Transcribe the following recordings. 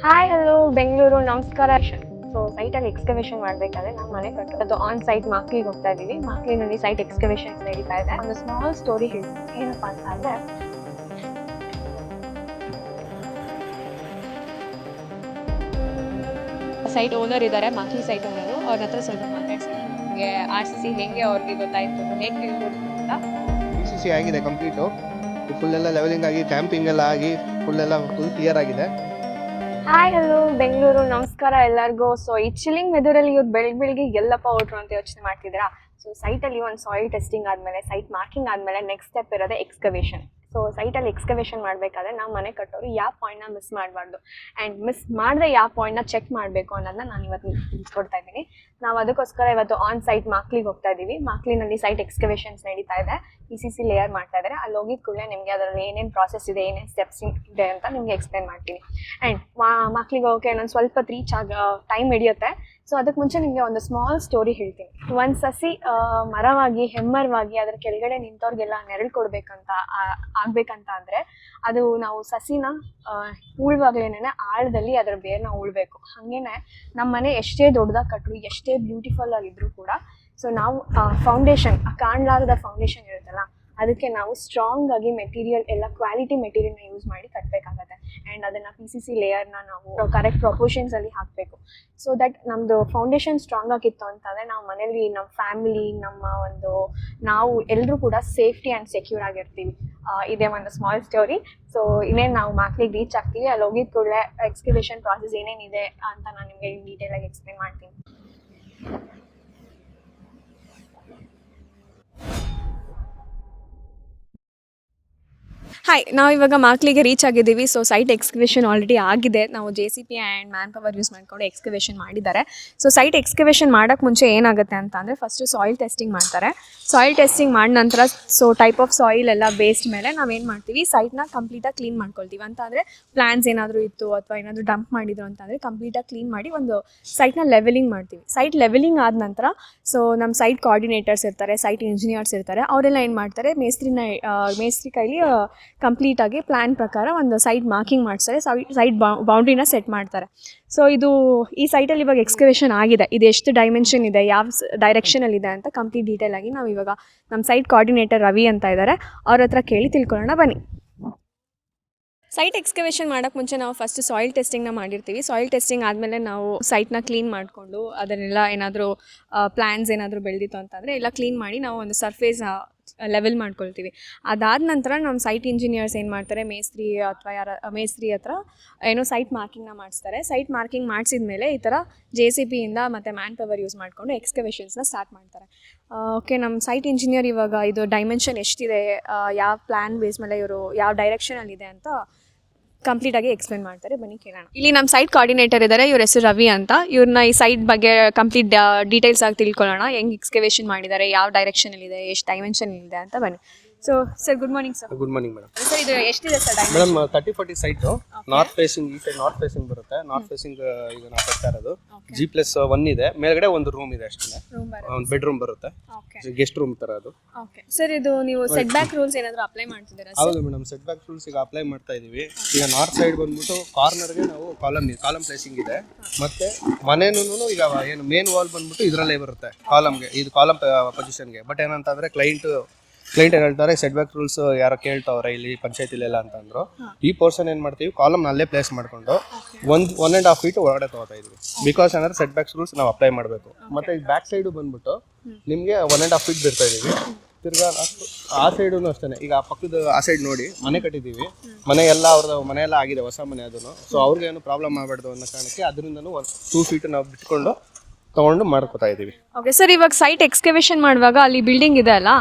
Hi hello Bengaluru ನಮಸ್ಕಾರ. So ಸೈಟಲ್ಲಿ excavation ಮಾಡಬೇಕಾದ್ರೆ ನಮ್ಮ ಮನೆ ಕಟ್ಟೋದು ಆನ್ ಸೈಟ್ ಮಾಕ್ಲಿಗೆ ಹೋಗ್ತಾ ಇದ್ದೀವಿ. ಮಾಕ್ಲಿನಲ್ಲಿ ಸೈಟ್ ಎಕ್ಸ್ಕವೇಷನ್ ನಡೀತಾ ಇದೆ. ಒಂದು ಸ್ಮಾಲ್ ಸ್ಟೋರಿ ಹೇಳ್ತೀನಿ. ಏನಪ್ಪಾ ಅಂತ ಅಂದರೆ, ಸೈಟ್ ಓನರ್ ಇದ್ದಾರೆ, ಮಾಕ್ಲಿ ಸೈಟ್ ಓನರು. ಅವ್ರ ಹತ್ರ ಸ್ವಲ್ಪ ಮಾತಾಡ್ಸಿದ್ರು. ನಮಗೆ RCC ಹೆಂಗೆ ಅವ್ರಿಗೆ ಗೊತ್ತಾಯಿತು, ಹೇಗೆ ತಿಳ್ಕೊಡ್ತು ಅಂತ. PCC ಆಗಿದೆ ಕಂಪ್ಲೀಟು. ಫುಲ್ ಎಲ್ಲ ಲೆವೆಲಿಂಗ್ ಆಗಿ ಕ್ಯಾಂಪಿಂಗ್ ಎಲ್ಲ ಆಗಿ ಫುಲ್ ಕ್ಲಿಯರ್ ಆಗಿದೆ. ಹಾಯ್ ಹಲೋ ಬೆಂಗಳೂರು ನಮಸ್ಕಾರ ಎಲ್ಲರಿಗೂ. ಸೊ ಈ ಚಿಲ್ಲಿಂಗ್ ವೆದರಲ್ಲಿ ಇವ್ರು ಬೆಳಿಗ್ಗೆ ಎಲ್ಲಪ್ಪ ಹೊರಟ್ರು ಅಂತ ಯೋಚನೆ ಮಾಡ್ತಿದ್ದೀರಾ? ಸೊ ಸೈಟಲ್ಲಿ ಒಂದು ಸಾಯಿಲ್ ಟೆಸ್ಟಿಂಗ್ ಆದಮೇಲೆ, ಸೈಟ್ ಮಾರ್ಕಿಂಗ್ ಆದಮೇಲೆ ನೆಕ್ಸ್ಟ್ ಸ್ಟೆಪ್ ಇರೋದೇ ಎಕ್ಸ್ಕವೇಷನ್. ಸೊ ಸೈಟಲ್ಲಿ ಎಕ್ಸ್ಕವೇಷನ್ ಮಾಡಬೇಕಾದ್ರೆ ನಾವು ಮನೆ ಕಟ್ಟೋರು ಯಾವ ಪಾಯಿಂಟ್ನ ಮಿಸ್ ಮಾಡಬಾರ್ದು, ಆ್ಯಂಡ್ ಮಿಸ್ ಮಾಡದೆ ಯಾವ ಪಾಯಿಂಟ್ನ ಚೆಕ್ ಮಾಡಬೇಕು ಅನ್ನೋದನ್ನ ನಾನು ಇವತ್ತು ತಿಳಿಸ್ಕೊಡ್ತಾ ಇದ್ದೀನಿ. ನಾವು ಅದಕ್ಕೋಸ್ಕರ ಇವತ್ತು ಆನ್ ಸೈಟ್ ಮಾಕ್ಲಿಗೆ ಹೋಗ್ತಾ ಇದ್ದೀವಿ. ಮಾಕ್ಲಿನಲ್ಲಿ ಸೈಟ್ ಎಕ್ಸ್ಕವೇಷನ್ಸ್ ನಡೀತಾ ಇದೆ. PCC ಲೇಯರ್ ಮಾಡ್ತಾ ಇದ್ದಾರೆ. ಅಲ್ಲಿ ಹೋಗಿದ ಕೂಡಲೇ ನಿಮಗೆ ಅದರಲ್ಲಿ ಏನೇನು ಪ್ರಾಸೆಸ್ ಇದೆ, ಏನೇನು ಸ್ಟೆಪ್ಸ್ ಇದೆ ಅಂತ ನಿಮಗೆ ಎಕ್ಸ್ಪ್ಲೇನ್ ಮಾಡ್ತೀನಿ. ಆ್ಯಂಡ್ ಮಾಕ್ಲಿಗೆ ಹೋಗೋಕೆ ನಾನು ಸ್ವಲ್ಪ ರೀಚ್ ಟೈಮ್ ಹಿಡಿಯುತ್ತೆ. ಸೊ ಅದಕ್ಕೆ ಮುಂಚೆ ನಿಮಗೆ ಒಂದು ಸ್ಮಾಲ್ ಸ್ಟೋರಿ ಹೇಳ್ತೀನಿ. ಒಂದು ಸಸಿ ಮರವಾಗಿ ಹೆಮ್ಮರವಾಗಿ ಅದರ ಕೆಳಗಡೆ ನಿಂತವ್ರಿಗೆಲ್ಲ ನೆರಳು ಕೊಡ್ಬೇಕಂತ ಆಗ್ಬೇಕಂತ ಅಂದರೆ ಅದು ನಾವು ಸಸಿನ ಉಳುವಾಗ್ಲೇನೆ ಆಳದಲ್ಲಿ ಅದರ ಬೇರ್ನ ಉಳ್ಬೇಕು. ಹಾಗೇನೆ ನಮ್ಮ ಮನೆ ಎಷ್ಟೇ ದೊಡ್ಡದಾಗಿ ಕಟ್ಟರು, ಎಷ್ಟೇ ಬ್ಯೂಟಿಫುಲ್ ಆಗಿದ್ರು ಕೂಡ, ಸೊ ನಾವು ಫೌಂಡೇಶನ್, ಕಾಣಲಾರದ ಫೌಂಡೇಶನ್ ಇರುತ್ತಲ್ಲ, ಅದಕ್ಕೆ ನಾವು ಸ್ಟ್ರಾಂಗ್ ಆಗಿ ಮೆಟೀರಿಯಲ್ ಎಲ್ಲ ಕ್ವಾಲಿಟಿ ಮೆಟೀರಿಯಲ್ನ ಯೂಸ್ ಮಾಡಿ ಕಟ್ಟಬೇಕಾಗತ್ತೆ. ಆ್ಯಂಡ್ ಅದನ್ನು PCC ಲೇಯರ್ನ ನಾವು ಕರೆಕ್ಟ್ ಪ್ರೊಪೋರ್ಷನ್ಸಲ್ಲಿ ಹಾಕಬೇಕು. ಸೊ ದಟ್ ನಮ್ಮದು ಫೌಂಡೇಶನ್ ಸ್ಟ್ರಾಂಗ್ ಆಗಿತ್ತು ಅಂತಂದರೆ ನಾವು ಮನೇಲಿ ನಮ್ಮ ಫ್ಯಾಮಿಲಿ, ನಾವು ಎಲ್ಲರೂ ಕೂಡ ಸೇಫ್ಟಿ ಆ್ಯಂಡ್ ಸೆಕ್ಯೂರ್ ಆಗಿರ್ತೀವಿ. ಇದೇ ಒಂದು ಸ್ಮಾಲ್ ಸ್ಟೋರಿ. ಸೊ ಇನ್ನೇನು ನಾವು ಮಾಕ್ಲಿಗೆ ರೀಚ್ ಆಗ್ತೀವಿ. ಅಲ್ಲಿ ಹೋಗಿದ ಕೂಡಲೇ ಎಕ್ಸ್ಕವೇಷನ್ ಪ್ರಾಸೆಸ್ ಏನೇನಿದೆ ಅಂತ ನಾನು ನಿಮಗೆ ಡೀಟೇಲಾಗಿ ಎಕ್ಸ್ಪ್ಲೇನ್ ಮಾಡ್ತೀನಿ. ಹಾಯ್, ನಾವು ಇವಾಗ ಮಾಕ್ಲಿಗೆ ರೀಚ್ ಆಗಿದ್ದೀವಿ. ಸೊ ಸೈಟ್ ಎಕ್ಸ್ಕವೇಷನ್ ಆಲ್ರೆಡಿ ಆಗಿದೆ. ನಾವು JCB and man power use ಮಾಡ್ಕೊಂಡು ಎಕ್ಸ್ಕವೇಷನ್ ಮಾಡಿದ್ದಾರೆ. ಸೊ ಸೈಟ್ ಎಕ್ಸ್ಕವೇಷನ್ ಮಾಡೋಕ್ಕೆ ಮುಂಚೆ ಏನಾಗುತ್ತೆ ಅಂತ ಅಂದರೆ, ಫಸ್ಟು ಸಾಯಿಲ್ ಟೆಸ್ಟಿಂಗ್ ಮಾಡ್ತಾರೆ. ಸಾಯಿಲ್ ಟೆಸ್ಟಿಂಗ್ ಮಾಡಿದ ನಂತರ ಸೊ ಟೈಪ್ ಆಫ್ ಸಾಯಿಲ್ ಎಲ್ಲ ಬೇಸ್ಡ್ ಮೇಲೆ ನಾವೇನು ಮಾಡ್ತೀವಿ, ಸೈಟ್ನ ಕಂಪ್ಲೀಟಾಗಿ ಕ್ಲೀನ್ ಮಾಡ್ಕೊಳ್ತೀವಿ. ಅಂತ ಅಂದರೆ ಪ್ಲ್ಯಾನ್ಸ್ ಏನಾದರೂ ಇತ್ತು ಅಥವಾ ಏನಾದರೂ ಡಂಪ್ ಮಾಡಿದ್ರು ಅಂತಂದರೆ ಕಂಪ್ಲೀಟಾಗಿ ಕ್ಲೀನ್ ಮಾಡಿ ಒಂದು ಸೈಟ್ನ ಲೆವೆಲಿಂಗ್ ಮಾಡ್ತೀವಿ. ಸೈಟ್ ಲೆವೆಲಿಂಗ್ ಆದ ನಂತರ ಸೊ ನಮ್ಮ ಸೈಟ್ ಕೋಆರ್ಡಿನೇಟರ್ಸ್ ಇರ್ತಾರೆ, ಸೈಟ್ ಇಂಜಿನಿಯರ್ಸ್ ಇರ್ತಾರೆ. ಅವರೆಲ್ಲ ಏನು ಮಾಡ್ತಾರೆ, ಮೇಸ್ತ್ರಿ ಕೈಲಿ ಕಂಪ್ಲೀಟಾಗಿ ಪ್ಲ್ಯಾನ್ ಪ್ರಕಾರ ಒಂದು ಸೈಟ್ ಮಾರ್ಕಿಂಗ್ ಮಾಡಿಸ್ತಾರೆ, ಸೈಟ್ ಬೌಂಡ್ರಿನ ಸೆಟ್ ಮಾಡ್ತಾರೆ. ಸೊ ಈ ಸೈಟಲ್ಲಿ ಇವಾಗ ಎಕ್ಸ್ಕವೇಷನ್ ಆಗಿದೆ. ಇದು ಎಷ್ಟು ಡೈಮೆನ್ಷನ್ ಇದೆ, ಯಾವ ಡೈರೆಕ್ಷನಲ್ಲಿದೆ ಅಂತ ಕಂಪ್ಲೀಟ್ ಡೀಟೇಲ್ ಆಗಿ ನಾವು ಇವಾಗ ನಮ್ಮ ಸೈಟ್ ಕೋಆರ್ಡಿನೇಟರ್ ರವಿ ಅಂತ ಇದ್ದಾರೆ, ಅವ್ರ ಹತ್ರ ಕೇಳಿ ತಿಳ್ಕೊಳ್ಳೋಣ ಬನ್ನಿ. ಸೈಟ್ ಎಕ್ಸ್ಕವೇಷನ್ ಮಾಡೋಕ್ಕೆ ಮುಂಚೆ ನಾವು ಫಸ್ಟ್ ಸಾಯಿಲ್ ಟೆಸ್ಟಿಂಗ್ನ ಮಾಡಿರ್ತೀವಿ. ಸಾಯಿಲ್ ಟೆಸ್ಟಿಂಗ್ ಆದಮೇಲೆ ನಾವು ಸೈಟ್ನ ಕ್ಲೀನ್ ಮಾಡಿಕೊಂಡು ಅದನ್ನೆಲ್ಲ ಏನಾದರೂ ಪ್ಲ್ಯಾನ್ಸ್ ಏನಾದರೂ ಬೆಳೆದಿತ್ತು ಅಂತಂದರೆ ಎಲ್ಲ ಕ್ಲೀನ್ ಮಾಡಿ ನಾವು ಒಂದು ಸರ್ಫೇಸ್ ಲೆವೆಲ್ ಮಾಡ್ಕೊಳ್ತೀವಿ. ಅದಾದ ನಂತರ ನಮ್ಮ ಸೈಟ್ ಇಂಜಿನಿಯರ್ಸ್ ಏನು ಮಾಡ್ತಾರೆ, ಮೇಸ್ತ್ರಿ ಹತ್ರ ಏನೋ ಸೈಟ್ ಮಾರ್ಕಿಂಗ್ನ ಮಾಡಿಸ್ತಾರೆ. ಸೈಟ್ ಮಾರ್ಕಿಂಗ್ ಮಾಡಿಸಿದ ಮೇಲೆ ಈ ಥರ JCBಯಿಂದ ಮತ್ತು ಮ್ಯಾನ್ ಪವರ್ ಯೂಸ್ ಮಾಡಿಕೊಂಡು ಎಕ್ಸ್ಕವೇಷನ್ಸ್ನ ಸ್ಟಾರ್ಟ್ ಮಾಡ್ತಾರೆ. ಓಕೆ, ನಮ್ಮ ಸೈಟ್ ಇಂಜಿನಿಯರ್ ಇವಾಗ ಇದು ಡೈಮೆನ್ಷನ್ ಎಷ್ಟಿದೆ, ಯಾವ ಪ್ಲ್ಯಾನ್ ಬೇಸ್ ಮೇಲೆ ಇವರು ಯಾವ ಡೈರೆಕ್ಷನಲ್ಲಿದೆ ಅಂತ ಕಂಪ್ಲೀಟಾಗಿ ಎಕ್ಸ್ಪ್ಲೇನ್ ಮಾಡ್ತಾರೆ. ಬನ್ನಿ ಕೇಳೋಣ. ಇಲ್ಲಿ ನಮ್ಮ ಸೈಟ್ ಕೋಆರ್ಡಿನೇಟರ್ ಇದ್ದಾರೆ, ಇವ್ರ ಹೆಸರು ರವಿ ಅಂತ. ಇವ್ರನ್ನ ಈ ಸೈಟ್ ಬಗ್ಗೆ ಕಂಪ್ಲೀಟ್ ಡೀಟೇಲ್ಸ್ ಆಗಿ ತಿಳ್ಕೊಳ್ಳೋಣ. ಹೆಂಗೆ ಎಕ್ಸ್ಕವೇಷನ್ ಮಾಡಿದ್ದಾರೆ, ಯಾವ ಡೈರೆಕ್ಷನಲ್ಲಿದೆ, ಎಷ್ಟು ಡೈಮೆನ್ಷನ್ ಇದೆ ಅಂತ. ಬನ್ನಿ. So sir, good morning sir. Good morning madam. Sir, ಇದು ಎಷ್ಟಿದೆ sir madam? 30-40 site north facing, ಈ ಸೈಡ್ ನಾರ್ತ್ ಫೇಸಿಂಗ್ ಬರುತ್ತೆ. ನಾರ್ತ್ ಫೇಸಿಂಗ್ ಈಗ ನಾವು ಕಟ್ತಾ ಇರೋದು G+1 ಇದೆ. ಮೇಲ್ಗಡೆ ಒಂದು ರೂಮ್ ಇದೆ ಅಷ್ಟೇ, ಒಂದು ಬೆಡ್ರೂಮ್ ಬರುತ್ತೆ, ಗೆಸ್ಟ್ ರೂಮ್ ತರ ಅದು. ಓಕೆ ಸರ್, ಇದು ನೀವು ಸೆಟ್ ಬ್ಯಾಕ್ ರೂಲ್ಸ್ ಏನಾದರೂ ಅಪ್ಲೈ ಮಾಡ್ತಿದ್ದೀರಾ? ಹೌದು ಮೇಡಮ್, ಸೆಟ್ ಬ್ಯಾಕ್ ರೂಲ್ಸ್ ಈಗ ಅಪ್ಲೈ ಮಾಡ್ತಾ ಇದೀವಿ. ಈಗ ನಾರ್ತ್ ಸೈಡ್ ಬಂದ್ಬಿಟ್ಟು ಕಾರ್ನರ್ಗೆ ನಾವು ಕಾಲಮ್ ಪ್ಲೇಸಿಂಗ್ ಇದೆ. ಮತ್ತೆ ಮನೇನು ಈಗ ಏನು ಮೇನ್ ವಾಲ್ ಬಂದ್ಬಿಟ್ಟು ಇದರಲ್ಲೇ ಬರುತ್ತೆ ಕಾಲಮ್ಗೆ, ಇದು ಕಾಲಮ್ ಪೊಸಿಷನ್ಗೆ. ಬಟ್ ಏನಂತಂದ್ರೆ ಕ್ಲೈಂಟ್ ಏನು ಹೇಳ್ತಾರೆ, ಸೆಟ್ ಬ್ಯಾಕ್ ರೂಲ್ಸ್ ಯಾರೋ ಕೇಳ್ತಾವ್ರೆ ಇಲ್ಲಿ ಪಂಚಾಯತಿಲೆಲ್ಲ ಅಂತಂದ್ರು. ಈ ಪೋರ್ಷನ್ ಏನ್ ಮಾಡ್ತೀವಿ, ಕಾಲಮ್ ನಲ್ಲೇ ಪ್ಲೇಸ್ ಮಾಡ್ಕೊಂಡು 1.5 ಫೀಟ್ ಒಳಗಡೆ ತಗೋತಾ ಇದ್ವಿ. ಬಿಕಾಸ್ ಅಂದ್ರೆ ಸೆಟ್ ಬ್ಯಾಕ್ ರೂಲ್ಸ್ ನಾವು ಅಪ್ಲೈ ಮಾಡಬೇಕು. ಮತ್ತೆ ಈ ಬ್ಯಾಕ್ ಸೈಡ್ ಬಂದ್ಬಿಟ್ಟು ನಿಮ್ಗೆ 1.5 ಫೀಟ್ ಬಿಡ್ತಾ ಇದೀವಿ. ತಿರ್ಗಾ ಆ ಸೈಡು ಅಷ್ಟೇ. ಈಗ ಆ ಪಕ್ಕದ ಆ ಸೈಡ್ ನೋಡಿ ಮನೆ ಕಟ್ಟಿದೀವಿ. ಮನೆ ಎಲ್ಲ ಅವ್ರದ್ದು ಮನೆ ಎಲ್ಲ ಆಗಿದೆ, ಹೊಸ ಮನೆ ಅದನ್ನು. ಸೊ ಅವ್ರಿಗೆ ಏನು ಪ್ರಾಬ್ಲಮ್ ಆಗಬಾರ್ದು ಅನ್ನೋ ಕಾರಣಕ್ಕೆ ಅದರಿಂದನೂ 2 ಫೀಟ್ ನಾವು ಬಿಟ್ಕೊಂಡು ತಗೊಂಡು ಮಾಡ್ಕೊತಾ ಇದೀವಿ. ಓಕೆ ಸರ್, ಇವಾಗ ಸೈಟ್ ಎಕ್ಸ್ಕವೇಷನ್ ಮಾಡುವಾಗ ಅಲ್ಲಿ ಬಿಲ್ಡಿಂಗ್ ಇದೆ ಅಲ್ಲ,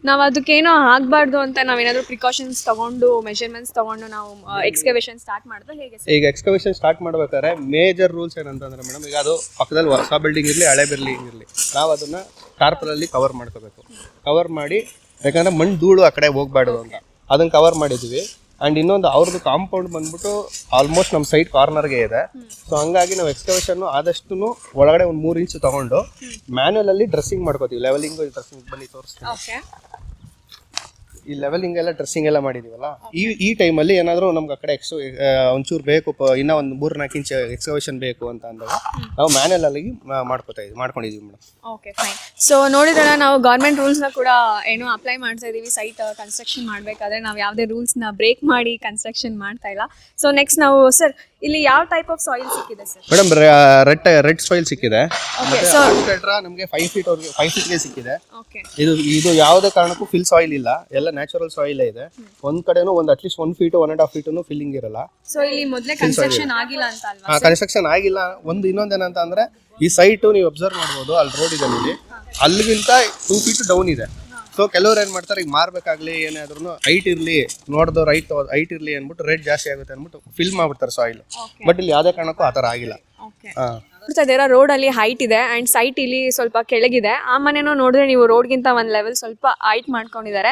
ನಾವು ಅದಕ್ಕೇನೋ ಆಗಬಾರ್ದು ಅಂತ ನಾವೇನಾದರೂ ಪ್ರಿಕಾಷನ್ಸ್ ತಗೊಂಡು, ಮೆಷರ್ಮೆಂಟ್ಸ್ ತಗೊಂಡು ನಾವು ಎಕ್ಸ್ಕವೇಷನ್ ಸ್ಟಾರ್ಟ್ ಮಾಡಿದ್ರೆ ಹೇಗೆ ಸರ್? ಈಗ ಎಕ್ಸ್ಕವೇಷನ್ ಸ್ಟಾರ್ಟ್ ಮಾಡ್ಬೇಕಾದ್ರೆ ಮೇಜರ್ ರೂಲ್ಸ್ ಏನಂತಂದ್ರೆ ಮೇಡಮ್, ಈಗ ಅದು ಪಕ್ಕದಲ್ಲಿ ಹೊಸ ಬಿಲ್ಡಿಂಗ್ ಇರಲಿ ಹಳೆ ಬಿಲ್ಡಿಂಗ್ ಇರಲಿ, ನಾವು ಅದನ್ನ ಟಾರ್ಪಲಲ್ಲಿ ಕವರ್ ಮಾಡ್ಕೋಬೇಕು. ಕವರ್ ಮಾಡಿ, ಯಾಕಂದ್ರೆ ಮಣ್ಣು ಧೂಳು ಆ ಕಡೆ ಹೋಗ್ಬಾರ್ದು ಅಂತ ಅದನ್ನ ಕವರ್ ಮಾಡಿದ್ವಿ. ಆ್ಯಂಡ್ ಇನ್ನೊಂದು ಅವ್ರದ್ದು ಕಾಂಪೌಂಡ್ ಬಂದ್ಬಿಟ್ಟು ಆಲ್ಮೋಸ್ಟ್ ನಮ್ಮ ಸೈಟ್ ಕಾರ್ನರ್ಗೆ ಇದೆ. ಸೊ ಹಂಗಾಗಿ ನಾವು ಎಕ್ಸ್ಕವೇಷನ್ ಆದಷ್ಟು ಒಳಗಡೆ ಒಂದು 3 ಇಂಚ್ ತಗೊಂಡು ಮ್ಯಾನ್ಯಲ್ ಅಲ್ಲಿ ಡ್ರೆಸ್ಸಿಂಗ್ ಮಾಡ್ಕೋತೀವಿ. ಲೆವೆಲಿಂಗ್ ಡ್ರೆಸ್ಸಿಂಗ್ ಬನ್ನಿ ತೋರಿಸ್ತೀವಿ. ಈ ಲೆವೆಲಿಂಗ್ ಎಲ್ಲ ಡ್ರೆಸ್ಸಿಂಗ್ ಎಲ್ಲ ಮಾಡಿದೀವಲ್ಲ ಈ ಟೈಮಲ್ಲಿ ಏನಾದರೂ ನಮ್ಗೆ ಆ ಕಡೆ ಒಂಚೂರು ಬೇಕು ಇನ್ನೂ ಒಂದು 3-4 ಇಂಚ್ ಎಕ್ಸ್ಕವೇಷನ್ ಬೇಕು ಅಂತ ಅಂದಾಗ ನಾವು ಮ್ಯಾನ್ಯಲ್ ಆಗಿ ಮಾಡ್ಕೊಂಡಿದೀವಿ ಮೇಡಮ್. Okay fine. ಸೊ ನೋಡಿದ್ರಲ್ಲ, ನಾವು ಗೌರ್ಮೆಂಟ್ ರೂಲ್ಸ್ನ ಕೂಡ ಏನು ಅಪ್ಲೈ ಮಾಡ್ತಾ ಇದ್ದೀವಿ. ಸೈಟ್ ಕನ್ಸ್ಟ್ರಕ್ಷನ್ ಮಾಡಬೇಕಾದ್ರೆ ನಾವು ಯಾವುದೇ ರೂಲ್ಸ್ನ ಬ್ರೇಕ್ ಮಾಡಿ ಕನ್ಸ್ಟ್ರಕ್ಷನ್ ಮಾಡ್ತಾ ಇಲ್ಲ. ಸೊ ನೆಕ್ಸ್ಟ್ ನಾವು ಸರ್ ಇಲ್ಲಿ ಯಾವ ಟೈಪ್ ಆಫ್ ಸಾಯಿಲ್ ಸಿಕ್ಕಿದೆ ಸರ್? ಮೇಡಮ್ ರೆಡ್ ಸಾಯಿಲ್ ಸಿಕ್ಕಿದೆ. ಸೊ ನಮಗೆ 5 ಫೀಟ್ಗೆ ಸಿಕ್ಕಿದೆ. ಓಕೆ, ಇದು ಯಾವುದೇ ಕಾರಣಕ್ಕೂ ಫಿಲ್ ಸಾಯಿಲ್ ಇಲ್ಲ, ಎಲ್ಲ ನ್ಯಾಚುರಲ್ ಸಾಯಿಲ್ ಇದೆ. ಒಂದ್ ಕಡೆನೂ ಅಟ್ಲೀಸ್ಟ್ 1 ಫೀಟ್ 1.5 ಫೀಟು ಫಿಲ್ಲಿಂಗ್ ಇರಲ್ಲ. ಸೊ ಇಲ್ಲಿ ಮೊದಲೇ ಕನ್ಸ್ಟ್ರಕ್ಷನ್ ಆಗಿಲ್ಲ ಅಂತ ಅಲ್ವಾ? ಕನ್ಸ್ಟ್ರಕ್ಷನ್ ಆಗಿಲ್ಲ. ಇನ್ನೊಂದೇನಂತ ಅಂದ್ರೆ ಈ ಸೈಟ್ ನೀವು ಅಬ್ಸರ್ವ್ ಮಾಡ್ಬೋದು, ಅಲ್ಲಿ ರೋಡ್ ಇದೆ ನೋಡಿ, ಅಲ್ಲಿಗಿಂತ 2 ಫೀಟ್ ಡೌನ್ ಇದೆ. ಸೊ ಕೆಲವ್ರು ಏನ್ ಮಾಡ್ತಾರೆ, ಈಗ ಮಾರ್ಬೇಕಾಗ್ಲಿ ಏನಾದ್ರೂ ಹೈಟ್ ಇರ್ಲಿ, ನೋಡಿದವ್ರು ಹೈಟ್ ಇರ್ಲಿ ಅಂದ್ಬಿಟ್ಟು ರೇಟ್ ಜಾಸ್ತಿ ಆಗುತ್ತೆ ಅಂದ್ಬಿಟ್ಟು ಫಿಲ್ ಮಾಡ್ಬಿಡ್ತಾರೆ ಸಾಯಿಲ್. ಬಟ್ ಇಲ್ಲಿ ಯಾವುದೇ ಕಾರಣಕ್ಕೂ ಆ ಥರ ಆಗಿಲ್ಲ. ನೋಡ್ತಾ ಇದ್ದೀರಾ, ರೋಡ್ ಅಲ್ಲಿ ಹೈಟ್ ಇದೆ ಅಂಡ್ ಸೈಟ್ ಇಲ್ಲಿ ಸ್ವಲ್ಪ ಕೆಳಗಿದೆ. ಆ ಮನೆನೂ ನೋಡಿದ್ರೆ ನೀವು ರೋಡ್ಗಿಂತ ಒಂದು ಲೆವೆಲ್ ಸ್ವಲ್ಪ ಹೈಟ್ ಮಾಡ್ಕೊಂಡಿದ್ದಾರೆ.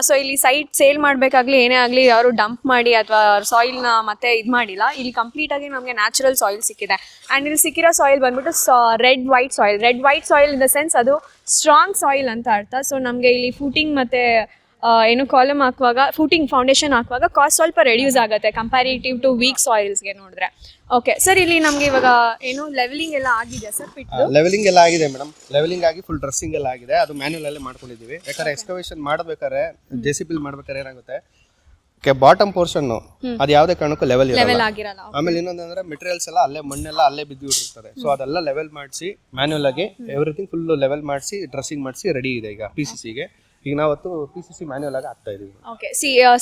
ಸೊ ಇಲ್ಲಿ ಸೈಟ್ ಸೇಲ್ ಮಾಡಬೇಕಾಗ್ಲಿ ಏನೇ ಆಗಲಿ ಯಾರು ಡಂಪ್ ಮಾಡಿ ಅಥವಾ ಸಾಯಿಲ್ನ ಮತ್ತೆ ಇದು ಮಾಡಿಲ್ಲ. ಇಲ್ಲಿ ಕಂಪ್ಲೀಟ್ ಆಗಿ ನಮಗೆ ನ್ಯಾಚುರಲ್ ಸಾಯಿಲ್ ಸಿಕ್ಕಿದೆ. ಆ್ಯಂಡ್ ಇಲ್ಲಿ ಸಿಕ್ಕಿರೋ ಸಾಯಿಲ್ ಬಂದ್ಬಿಟ್ಟು red white soil in the sense ಅದು ಸ್ಟ್ರಾಂಗ್ ಸಾಯಿಲ್ ಅಂತ ಅರ್ಥ. ಸೊ ನಮಗೆ ಇಲ್ಲಿ ಫೂಟಿಂಗ್ ಮತ್ತು ಏನು ಕಾಲಮ್ ಹಾಕುವಾಗ ಫೌಂಡೇಶನ್ ಹಾಕುವಾಗ ಕಾಸ್ಟ್ ಸ್ವಲ್ಪ ರೆಡ್ಯೂಸ್ ಆಗುತ್ತೆ ಕಂಪ್ಯಾರಿಟಿವ್ ಟು ವೀಕ್ ಸಾಯಿಲ್ಸ್ಗೆ ನೋಡಿದ್ರೆ. ಓಕೆ ಸರ್, ಇಲ್ಲಿ ನಮಗೆ ಇವಾಗ ಏನು ಲೆವೆಲಿಂಗ್ ಎಲ್ಲ ಆಗಿದೆ ಸರ್? ಲೆವೆಲಿಂಗ್ ಎಲ್ಲ ಆಗಿದೆ ಮೇಡಮ್. ಲೆವೆಲಿಂಗ್ ಆಗಿ ಫುಲ್ ಡ್ರೆಸ್ಸಿಂಗ್ ಎಲ್ಲ ಆಗಿದೆ. ಅದು ಮ್ಯಾನ್ಯಲ್ ಅಲ್ಲೇ ಮಾಡ್ಕೊಂಡಿದ್ದೀವಿ. ಯಾಕಂದ್ರೆ ಎಕ್ಸ್ಕವೇಷನ್ ಮಾಡಬೇಕಾದ್ರೆ JCB ಮಾಡ್ಬೇಕಾದ್ರೆ ಏನಾಗುತ್ತೆ, ಬಾಟಮ್ ಪೋರ್ಷನ್ ಅದು ಯಾವುದೇ ಕಾರಣಕ್ಕೂ ಲೆವೆಲ್ ಆಗಿರಲ್ಲ. ಆಮೇಲೆ ಇನ್ನೊಂದಂದ್ರೆ ಮೆಟೀರಿಯಲ್ಸ್ ಎಲ್ಲ ಅಲ್ಲೇ ಮಣ್ಣೆಲ್ಲ ಅಲ್ಲೇ ಬಿದ್ದಿರ್ತದೆ. ಸೊ ಅದೆಲ್ಲ ಲೆವೆಲ್ ಮಾಡಿಸಿ ಮ್ಯಾನ್ಯಲ್ ಆಗಿ ಎವ್ರಿಥಿಂಗ್ ಫುಲ್ ಲೆವೆಲ್ ಮಾಡಿಸಿ ಡ್ರೆಸ್ಸಿಂಗ್ ಮಾಡಿಸಿ ರೆಡಿ ಇದೆ ಈಗ PCCಗೆ. ಈಗ ನಾವತ್ತು PCC ಮ್ಯಾನ್ಯಲ್ ಆಗಿ ಆಗ್ತಾ ಇದೀವಿ. ಓಕೆ,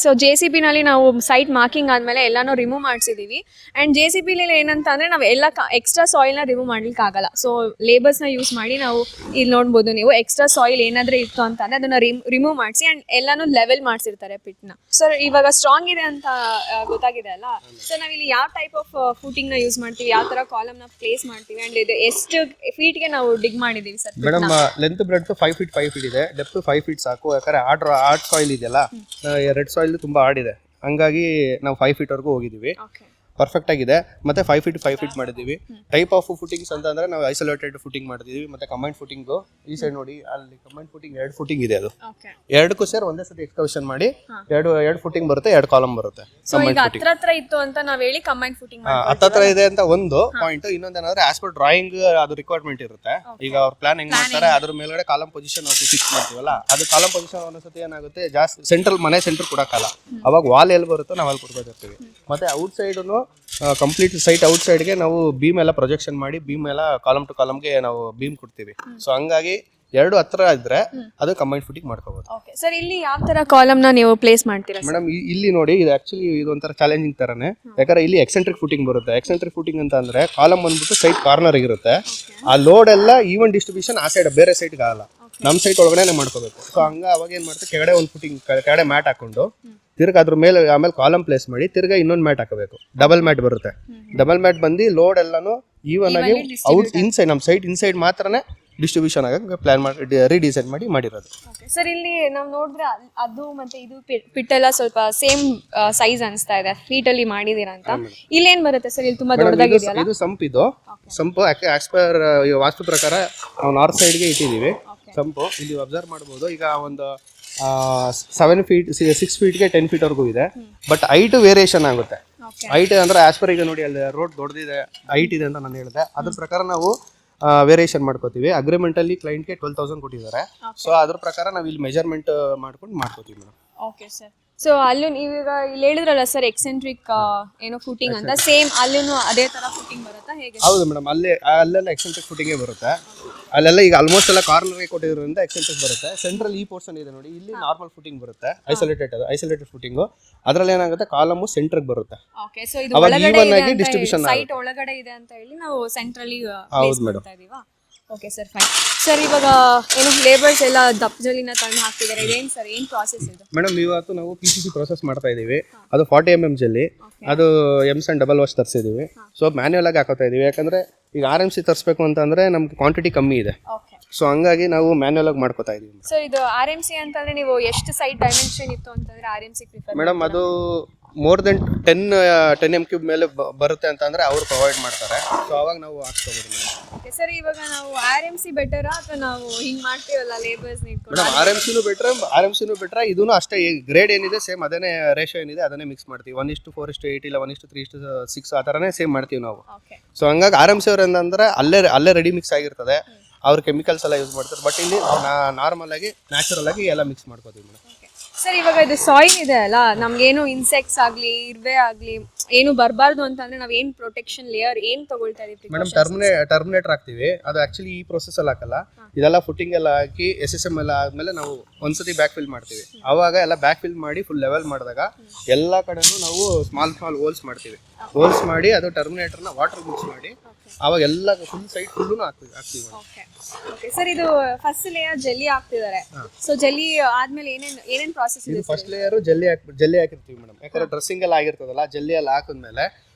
ಸೊ JCB ನಲ್ಲಿ ನಾವು ಸೈಟ್ ಮಾರ್ಕಿಂಗ್ ಆದ್ಮೇಲೆ ಎಲ್ಲಾನು ರಿಮೂವ್ ಮಾಡಿಸಿದೀವಿ. ಅಂಡ್ JCB ನಲ್ಲಿ ಏನಂತ ಅಂದ್ರೆ ನಾವು ಎಲ್ಲ ಎಕ್ಸ್ಟ್ರಾ ಸಾಯಿಲ್ನ ರಿಮೂವ್ ಮಾಡ್ಲಿಕ್ಕೆ ಆಗಲ್ಲ. ಸೊ ಲೇಬರ್ಸ್ನ ಯೂಸ್ ಮಾಡಿ ನಾವು ಇಲ್ಲಿ ನೋಡ್ಬೋದು ನೀವು ಎಕ್ಸ್ಟ್ರಾ ಸಾಯಿಲ್ ಏನಾದ್ರೆ ಇತ್ತು ಅಂತ ಅಂದ್ರೆ ಅದನ್ನ ರಿಮೂವ್ ಮಾಡಿಸಿ ಅಂಡ್ ಎಲ್ಲಾನು ಲೆವೆಲ್ ಮಾಡಿಸಿರ್ತಾರೆ ಪಿಟ್ನ. ಸರ್ ಇವಾಗ ಸ್ಟ್ರಾಂಗ್ ಇದೆ ಅಂತ ಗೊತ್ತಾಗಿದೆ ಅಲ್ಲ, ಸೊ ನಾವಿಲ್ಲಿ ಯಾವ ಟೈಪ್ ಆಫ್ ಫೂಟಿಂಗ್ ನ ಯೂಸ್ ಮಾಡ್ತೀವಿ, ಯಾವ ತರ ಕಾಲಮ್ ನ ಪ್ಲೇಸ್ ಮಾಡ್ತೀವಿ ಅಂಡ್ ಇದು ಎಷ್ಟು ಫೀಟ್ಗೆ ನಾವು ಡಿಗ್ ಮಾಡಿದೀವಿ sir? Madam length breadth 5 feet ಇದೆ, ಡೆಪ್ತ್ 5 ಫೀಟ್ ಸಾಕು. ಯಾಕಂದ್ರೆ ಹಾರ್ಡ್ ಸಾಯಿಲ್ ಇದೆಯಲ್ಲ, ರೆಡ್ ಸಾಯಿಲ್ ತುಂಬಾ ಹಾರ್ಡ್ ಇದೆ, ಹಂಗಾಗಿ ನಾವು 5 ಫೀಟ್ ವರೆಗೂ ಹೋಗಿದ್ದೀವಿ. ಪರ್ಫೆಕ್ಟ್ ಆಗಿದೆ. ಮತ್ತೆ 5 ಫೀಟ್ ಮಾಡಿದ್ದೀವಿ. ಟೈಪ್ ಆಫ್ ಫುಟಿಂಗ್ಸ್ ಅಂತ ಅಂದ್ರೆ ನಾವು ಐಸೋಲೇಟೆಡ್ ಫುಟಿಂಗ್ ಮಾಡಿದೀವಿ, ಮತ್ತೆ ಕಂಬೈನ್ಡ್ ಫುಟಿಂಗ್. ಈ ಸೈಡ್ ನೋಡಿ, ಅಲ್ಲಿ ಕಂಬೈನ್ಡ್ ಫುಟಿಂಗ್ 2 ಫುಟಿಂಗ್ ಇದೆ. ಅದು ಎರಡಕ್ಕೂ ಸೇರಿ ಒಂದೇ ಸತಿ ಎಕ್ಸ್ಕವೇಷನ್ ಮಾಡಿ ಎರಡು ಫುಟಿಂಗ್ ಬರುತ್ತೆ, 2 ಕಾಲಮ್ ಬರುತ್ತೆ. ಹತ್ರ ಇತ್ತು ಅಂತ ನಾವ್ ಹೇಳಿ ಕಂಬೈನ್ಡ್ ಫುಟಿಂಗ್ ಹತ್ರ ಇದೆ ಅಂತ ಒಂದು ಪಾಯಿಂಟ್. ಇನ್ನೊಂದೇನಾದ್ರೆ ಆಸ್ ಪರ್ ಡ್ರಾಯಿಂಗ್ ಅದು ರಿಕ್ವೈರ್ಮೆಂಟ್ ಇರುತ್ತೆ. ಈಗ ಅವ್ರ ಪ್ಲಾನ್ ಹೆಂಗ್ ಮಾಡ್ತಾರೆ, ಅದ್ರ ಮೇಲ್ಗಡೆ ಕಾಲಮ್ ಪೊಸಿಷನ್ ನಾವು ಫಿಕ್ಸ್ ಮಾಡ್ತೀವಲ್ಲ, ಅದು ಕಾಲಮ್ ಪೊಸಿಷನ್ ಒಂದೊಂದ್ಸತಿ ಏನಾಗುತ್ತೆ ಜಾಸ್ತಿ ಮನೆ ಸೆಂಟರ್ ಕೊಡಕ್ಕಲ್ಲ, ಅವಾಗ ವಾಲ್ ಎಲ್ಲಿ ಬರುತ್ತೋ ನಾವು ಅಲ್ಲಿ ಕೊಡ್ಬೇಕಾಗ್ತೀವಿ. ಮತ್ತೆ ಔಟ್ ಸೈಡ್ನು ಕಂಪ್ಲೀಟ್ ಸೈಟ್ ಔಟ್ ಸೈಡ್ಗೆ ನಾವು ಬೀಮ್ ಎಲ್ಲ ಪ್ರೊಜೆಕ್ಷನ್ ಮಾಡಿ ಬೀಮ್ ಎಲ್ಲ ಕಾಲಮ್ ಟು ಕಾಲಮ್ಗೆ ನಾವು ಬೀಮ್ ಕೊಡ್ತೀವಿ. ಸೊ ಹಂಗಾಗಿ 2 ಹತ್ರ ಇದ್ರೆ ಅದು ಕಂಬೈನ್ಡ್ ಫುಟಿಂಗ್ ಮಾಡ್ಕೋಬಹುದು. ಸರ್ ಇಲ್ಲಿ ಯಾವ ತರ ಕಾಲಮ್ ನ ನೀವು ಪ್ಲೇಸ್ ಮಾಡ್ತೀರಾ ಮೇಡಮ್? ಇಲ್ಲಿ ನೋಡಿ, ಇದು ಆಕ್ಚುಲಿ ಇದೊಂಥರ ಚಾಲೆಂಜಿಂಗ್ ತರನೇ. ಯಾಕಂದ್ರೆ ಇಲ್ಲಿ ಎಕ್ಸೆಂಟ್ರಿಕ್ ಫುಟಿಂಗ್ ಬರುತ್ತೆ. ಎಕ್ಸೆಂಟ್ರಿಕ್ ಫುಟಿಂಗ್ ಅಂತ ಅಂದ್ರೆ ಕಾಲಮ್ ಬಂದ್ಬಿಟ್ಟು ಸೈಡ್ ಕಾರ್ನರ್ ಇರುತ್ತೆ. ಆ ಲೋಡ್ ಎಲ್ಲ ಈವನ್ ಡಿಸ್ಟ್ರಿಬ್ಯೂಷನ್ ಆ ಸೈಡ್ ಬೇರೆ ಸೈಡ್ಗೆ ಆಗಲ್ಲ, ನಮ್ಮ ಸೈಟ್ ಒಳಗಡೆ ಮಾಡ್ಕೋಬೇಕು. ಸೊ ಅವಾಗ ಏನ್ ಮಾಡ್ತೀವಿ, ಕೆಳಗಡೆ ಒಂದು ಫುಟಿಂಗ್ ಕೆಳಗಡೆ ಮ್ಯಾಟ್ ಹಾಕೊಂಡು ತಿರ್ಗಾ ಅದ್ರ ಮೇಲೆ ಆಮೇಲೆ ಕಾಲಮ್ ಪ್ಲೇಸ್ ಮಾಡಿ ತಿರ್ಗಾ ಇನ್ನೊಂದು ಮ್ಯಾಟ್ ಹಾಕಬೇಕು. ಡಬಲ್ ಮ್ಯಾಟ್ ಬರುತ್ತೆ. ಡಬಲ್ ಮ್ಯಾಟ್ ಬಂದು ಲೋಡ್ ಎಲ್ಲಾನು ಈವನ್ ಆಗಿ ಔಟ್ ಇನ್ಸೈಡ್ ನಮ್ಮ ಸೈಟ್ ಇನ್ಸೈಡ್ ಮಾತ್ರನೇ ಡಿಸ್ಟ್ರಿಬ್ಯೂಷನ್ ಆಗಿ ಪ್ಲಾನ್ ಮಾಡಿ ರೀಡಿಸೈನ್ ಮಾಡಿರೋದು. ಸರ್ ಇಲ್ಲಿ ನಾವು ನೋಡಿದ್ರೆ ಅದು ಮತ್ತೆ ಇದು ಪಿಟ್ ಎಲ್ಲ ಸ್ವಲ್ಪ ಸೇಮ್ ಸೈಜ್ ಅನಿಸ್ತಾ ಇದೆ, ಫೀಟ್ ಅಲ್ಲಿ ಮಾಡಿದೀರಾ ಅಂತ. ಇಲ್ಲೇನ್ ಬರುತ್ತೆ ಸರ್? ಇಲ್ಲಿ ತುಂಬಾ ದೊಡ್ಡದಾಗಿದೆಯಲ್ಲ ಇದು ಸಂಪ್. ಸಂಪು ಆಸ್ ಪರ್ ವಾಸ್ತು ಪ್ರಕಾರ ನಾವು ನಾರ್ತ್ ಸೈಡ್ಗೆ ಇಟ್ಟಿದ್ದೀವಿ ಸಂಪು. ಇಲ್ಲಿ ಅಬ್ಸರ್ವ್ ಮಾಡ್ಬೋದು. ಈಗ ಒಂದು 7 ಫೀಟ್ 6 ಫೀಟ್ಗೆ 10 ಫೀಟ್ ವರೆಗೂ ಇದೆ. ಬಟ್ ಹೈಟ್ ವೇರಿಯೇಷನ್ ಆಗುತ್ತೆ. ಹೈಟ್ ಅಂದ್ರೆ ಆಸ್ ಪರ್ ಈಗ ನೋಡಿ ಅಲ್ಲಿ ರೋಡ್ ದೊಡ್ಡದಿದೆ, ಹೈಟ್ ಇದೆ ಅಂತ ನಾನು ಹೇಳಿದೆ. ಅದ್ರ ಪ್ರಕಾರ ನಾವು ವೇರಿಯೇಷನ್ ಮಾಡ್ಕೋತೀವಿ. ಅಗ್ರಿಮೆಂಟ್ ಅಲ್ಲಿ ಕ್ಲೈಂಟ್ಗೆ 12,000 ಕೊಟ್ಟಿದ್ದಾರೆ. ಸೊ ಅದ್ರ ಪ್ರಕಾರ ನಾವು ಇಲ್ಲಿ ಮೆಜರ್ಮೆಂಟ್ ಮಾಡ್ಕೋತೀವಿ ಮೇಡಮ್. Okay sir. ಸೊ ಅಲ್ಲೂ ನೀವೀಗ ಇಲ್ಲಿ ಹೇಳಿದ್ರಲ್ಲ ಸರ್ ಎಕ್ಸೆಂಟ್ರಿಕ್ ಏನೋ ಫುಟಿಂಗ್ ಅಂತ, ಸೇಮ್ ಅಲ್ಲೂ ಅದೇ ತರ ಫುಟಿಂಗ್ ಬರುತ್ತಾ ಹೇಗೆ? ಹೌದು ಮೇಡಮ್, ಅಲ್ಲೆಲ್ಲ ಎಕ್ಸೆಂಟ್ರಿಕ್ ಫುಟಿಂಗೇ ಬರುತ್ತೆ. ಅಲ್ಲೆಲ್ಲ ಈಗ ಆಲ್ಮೋಸ್ಟ್ ಎಲ್ಲ ಕಾರ್ನರ್ಗೆ ಕೊಟ್ಟಿರೋದ್ರಿಂದ ಎಕ್ಸೆಂಟ್ರಿಕ್ ಬರುತ್ತೆ. ಸೆಂಟ್ರಲ್ ಈ ಪೋರ್ಷನ್ ಇದೆ ನೋಡಿ, ಇಲ್ಲಿ ನಾರ್ಮಲ್ ಫುಟಿಂಗ್ ಬರುತ್ತೆ, ಐಸೋಲೇಟೆಡ್ ಫುಟಿಂಗ್. ಅದ್ರಲ್ಲಿ ಏನಾಗುತ್ತೆ, ಕಾಲಮು ಸೆಂಟ್ರಿಗೆ ಬರುತ್ತೆ. ಓಕೆ, ಸೊ ಇದು ಒಳಗಡೆ ಡಿಸ್ಟ್ರಿಬ್ಯೂಷನ್ ಸೈಟ್ ಒಳಗಡೆ ಇದೆ ಅಂತ ಹೇಳಿ ನಾವು ಸೆಂಟ್ರಲಿ ಪ್ಲೇಸ್ ಮಾಡ್ತಾ ಇದೀವಾ. Okay sir, fine. ಸರ್ ಇವಾಗ ಏನು ಲೇಬರ್ಸ್ ಎಲ್ಲ ದಪ್ಪ ಜಲ್ಲಿನ ತಂದು ಹಾಕ್ತಿದ್ದಾರೆ, ಇದೇನು ಸರ್ ಏನು ಪ್ರಾಸೆಸ್ ಇದು? ಮೇಡಮ್ ಇವತ್ತು ನಾವು PCC ಪ್ರೋಸೆಸ್ ಮಾಡ್ತಾ ಇದೀವಿ. ಅದು 40 mm ಜಲ್ಲಿ, ಅದು ಎಮ್ಸನ್ ಡಬಲ್ ವಾಶ್ ತರಿಸಿದೀವಿ. ಸೊ ಮ್ಯಾನ್ಯಲ್ ಆಗಿ ಹಾಕೋತಾ ಇದೀವಿ. ಯಾಕಂದ್ರೆ ಈಗ RMC ತರಿಸ್ಬೇಕು ಅಂತಂದ್ರೆ ನಮ್ಗೆ ಕ್ವಾಂಟಿಟಿ ಕಮ್ಮಿ ಇದೆ. ಸೊ ಹಂಗಾಗಿ ನಾವು ಮ್ಯಾನ್ಯಲ್ ಆಗಿ ಮಾಡ್ಕೋತಾ ಇದೀವಿ. ಸೊ ಇದು RMC ಅಂತಂದ್ರೆ ನೀವು ಎಷ್ಟು ಸೈಟ್ ಡೈಮೆನ್ಷನ್ ಇತ್ತು ಅಂತಂದ್ರೆ RMC ಪ್ರಿಫರ್? ಮೇಡಮ್ ಅದು ಮೋರ್ ದೆನ್ 10 m³ ಮೇಲೆ ಬರುತ್ತೆ ಅಂತ ಅಂದ್ರೆ ಅವ್ರು ಪ್ರೊವೈಡ್ ಮಾಡ್ತಾರೆ. ಸೊ ಅವಾಗ ನಾವು ಹಾಕ್ಸ್ಕೊಬೋದು ಮೇಡಮ್. ಓಕೆ ಸರ್, ಇವಾಗ ನಾವು RMC ಬೆಟರಾ ಅಥವಾ ನಾವು ಹಿಂಗೆ ಮಾಡ್ತೀವಲ್ಲ ಲೇಬರ್ಸ್ ಇಟ್ಕೊಂಡು? ಮೇಡಮ್ RMCನೂ ಬೆಟ್ರೆ ಇದೂ ಅಷ್ಟೇ. ಗ್ರೇಡ್ ಏನಿದೆ ಸೇಮ್ ಅದೇನೇ, ರೇಷಿಯೋ ಏನಿದೆ ಅದನ್ನೇ ಮಿಕ್ಸ್ ಮಾಡ್ತೀವಿ. 1:4:8 ಇಲ್ಲ 1:3:6 ಆ ಥರನೇ ಸೇಮ್ ಮಾಡ್ತೀವಿ ನಾವು. ಓಕೆ. ಸೊ ಹಂಗಾಗಿ RMC ಅವ್ರು ಏನಂದ್ರೆ ಅಲ್ಲೇ ರೆಡಿ ಮಿಕ್ಸ್ ಆಗಿರ್ತದೆ. ಅವ್ರು ಕೆಮಿಕಲ್ಸ್ ಎಲ್ಲ ಯೂಸ್ ಮಾಡ್ತಾರೆ. ಬಟ್ ಇಲ್ಲಿ ನಾರ್ಮಲ್ ಆಗಿ ನ್ಯಾಚುರಲ್ ಆಗಿ ಎಲ್ಲ ಮಿಕ್ಸ್ ಮಾಡ್ಕೋತೀವಿ ಮೇಡಮ್. ಸರ್, ಇವಾಗ ಇದು ಸಾಯಿಲ್ ಇದೆ ಅಲ್ಲ, ನಮ್ಗೇನು ಇನ್ಸೆಕ್ಟ್ಸ್ ಆಗಲಿ ಇರುವೆ ಆಗಲಿ ಏನು ಬರಬಾರ್ದು ಅಂತಂದ್ರೆ ನಾವು ಏನು ಪ್ರೊಟೆಕ್ಷನ್ ಲೇಯರ್ ಏನು ತಗೊಳ್ತಾ ಇದೀವಿ? ಮೇಡಮ್ ಟರ್ಮಿನೇಟರ್ ಹಾಕ್ತೀವಿ. ಅದು ಆಕ್ಚುಲಿ ಈ ಪ್ರೊಸೆಸ್ ಅಲ್ಲಿ ಹಾಕಲ್ಲ. ಇದೆಲ್ಲ ಫುಟ್ಟಿಂಗ್ ಎಲ್ಲ ಹಾಕಿ SSM ಎಲ್ಲ ಆದ್ಮೇಲೆ ನಾವು ಒಂದ್ಸತಿ ಬ್ಯಾಕ್ ಫಿಲ್ ಮಾಡ್ತೀವಿ. ಅವಾಗ ಎಲ್ಲ ಬ್ಯಾಕ್ ಫಿಲ್ ಮಾಡಿ ಫುಲ್ ಲೆವೆಲ್ ಮಾಡಿದಾಗ ಎಲ್ಲ ಕಡೆನೂ ನಾವು ಸ್ಮಾಲ್ ಹೋಲ್ಸ್ ಮಾಡ್ತೀವಿ. ಹೋಲ್ಸ್ ಮಾಡಿ ಅದು ಟರ್ಮಿನೇಟರ್ನ ವಾಟರ್ ಮಿಕ್ಸ್ ಮಾಡಿ ಅವಾಗ ಎಲ್ಲ ಫುಲ್ ಸೈಡ್ ಫುಲ್ಲು ಹಾಕ್ತೀವಿ. ಓಕೆ ಸರ್, ಇದು ಫಸ್ಟ್ ಲೇಯರ್ ಜೆಲ್ಲಿ ಹಾಕ್ತಿದ್ದಾರೆ. ಸೊ ಜೆಲ್ಲಿ ಆದ್ಮೇಲೆ ಏನೇನು ಪ್ರಾಸೆಸ್ ಇದೆ? ಫಸ್ಟ್ ಲೇಯರ್ ಜೆಲ್ಲಿ ಹಾಕಿರ್ತೀವಿ ಮೇಡಮ್. ಯಾಕಂದ್ರೆ ಡ್ರೆಸ್ಸಿಂಗ್ ಎಲ್ಲ ಆಗಿರ್ತದಲ್ಲ, ಜೆಲ್ಲಿ ಎಲ್ಲ ಹಾಕಿದ್ಮೇಲೆ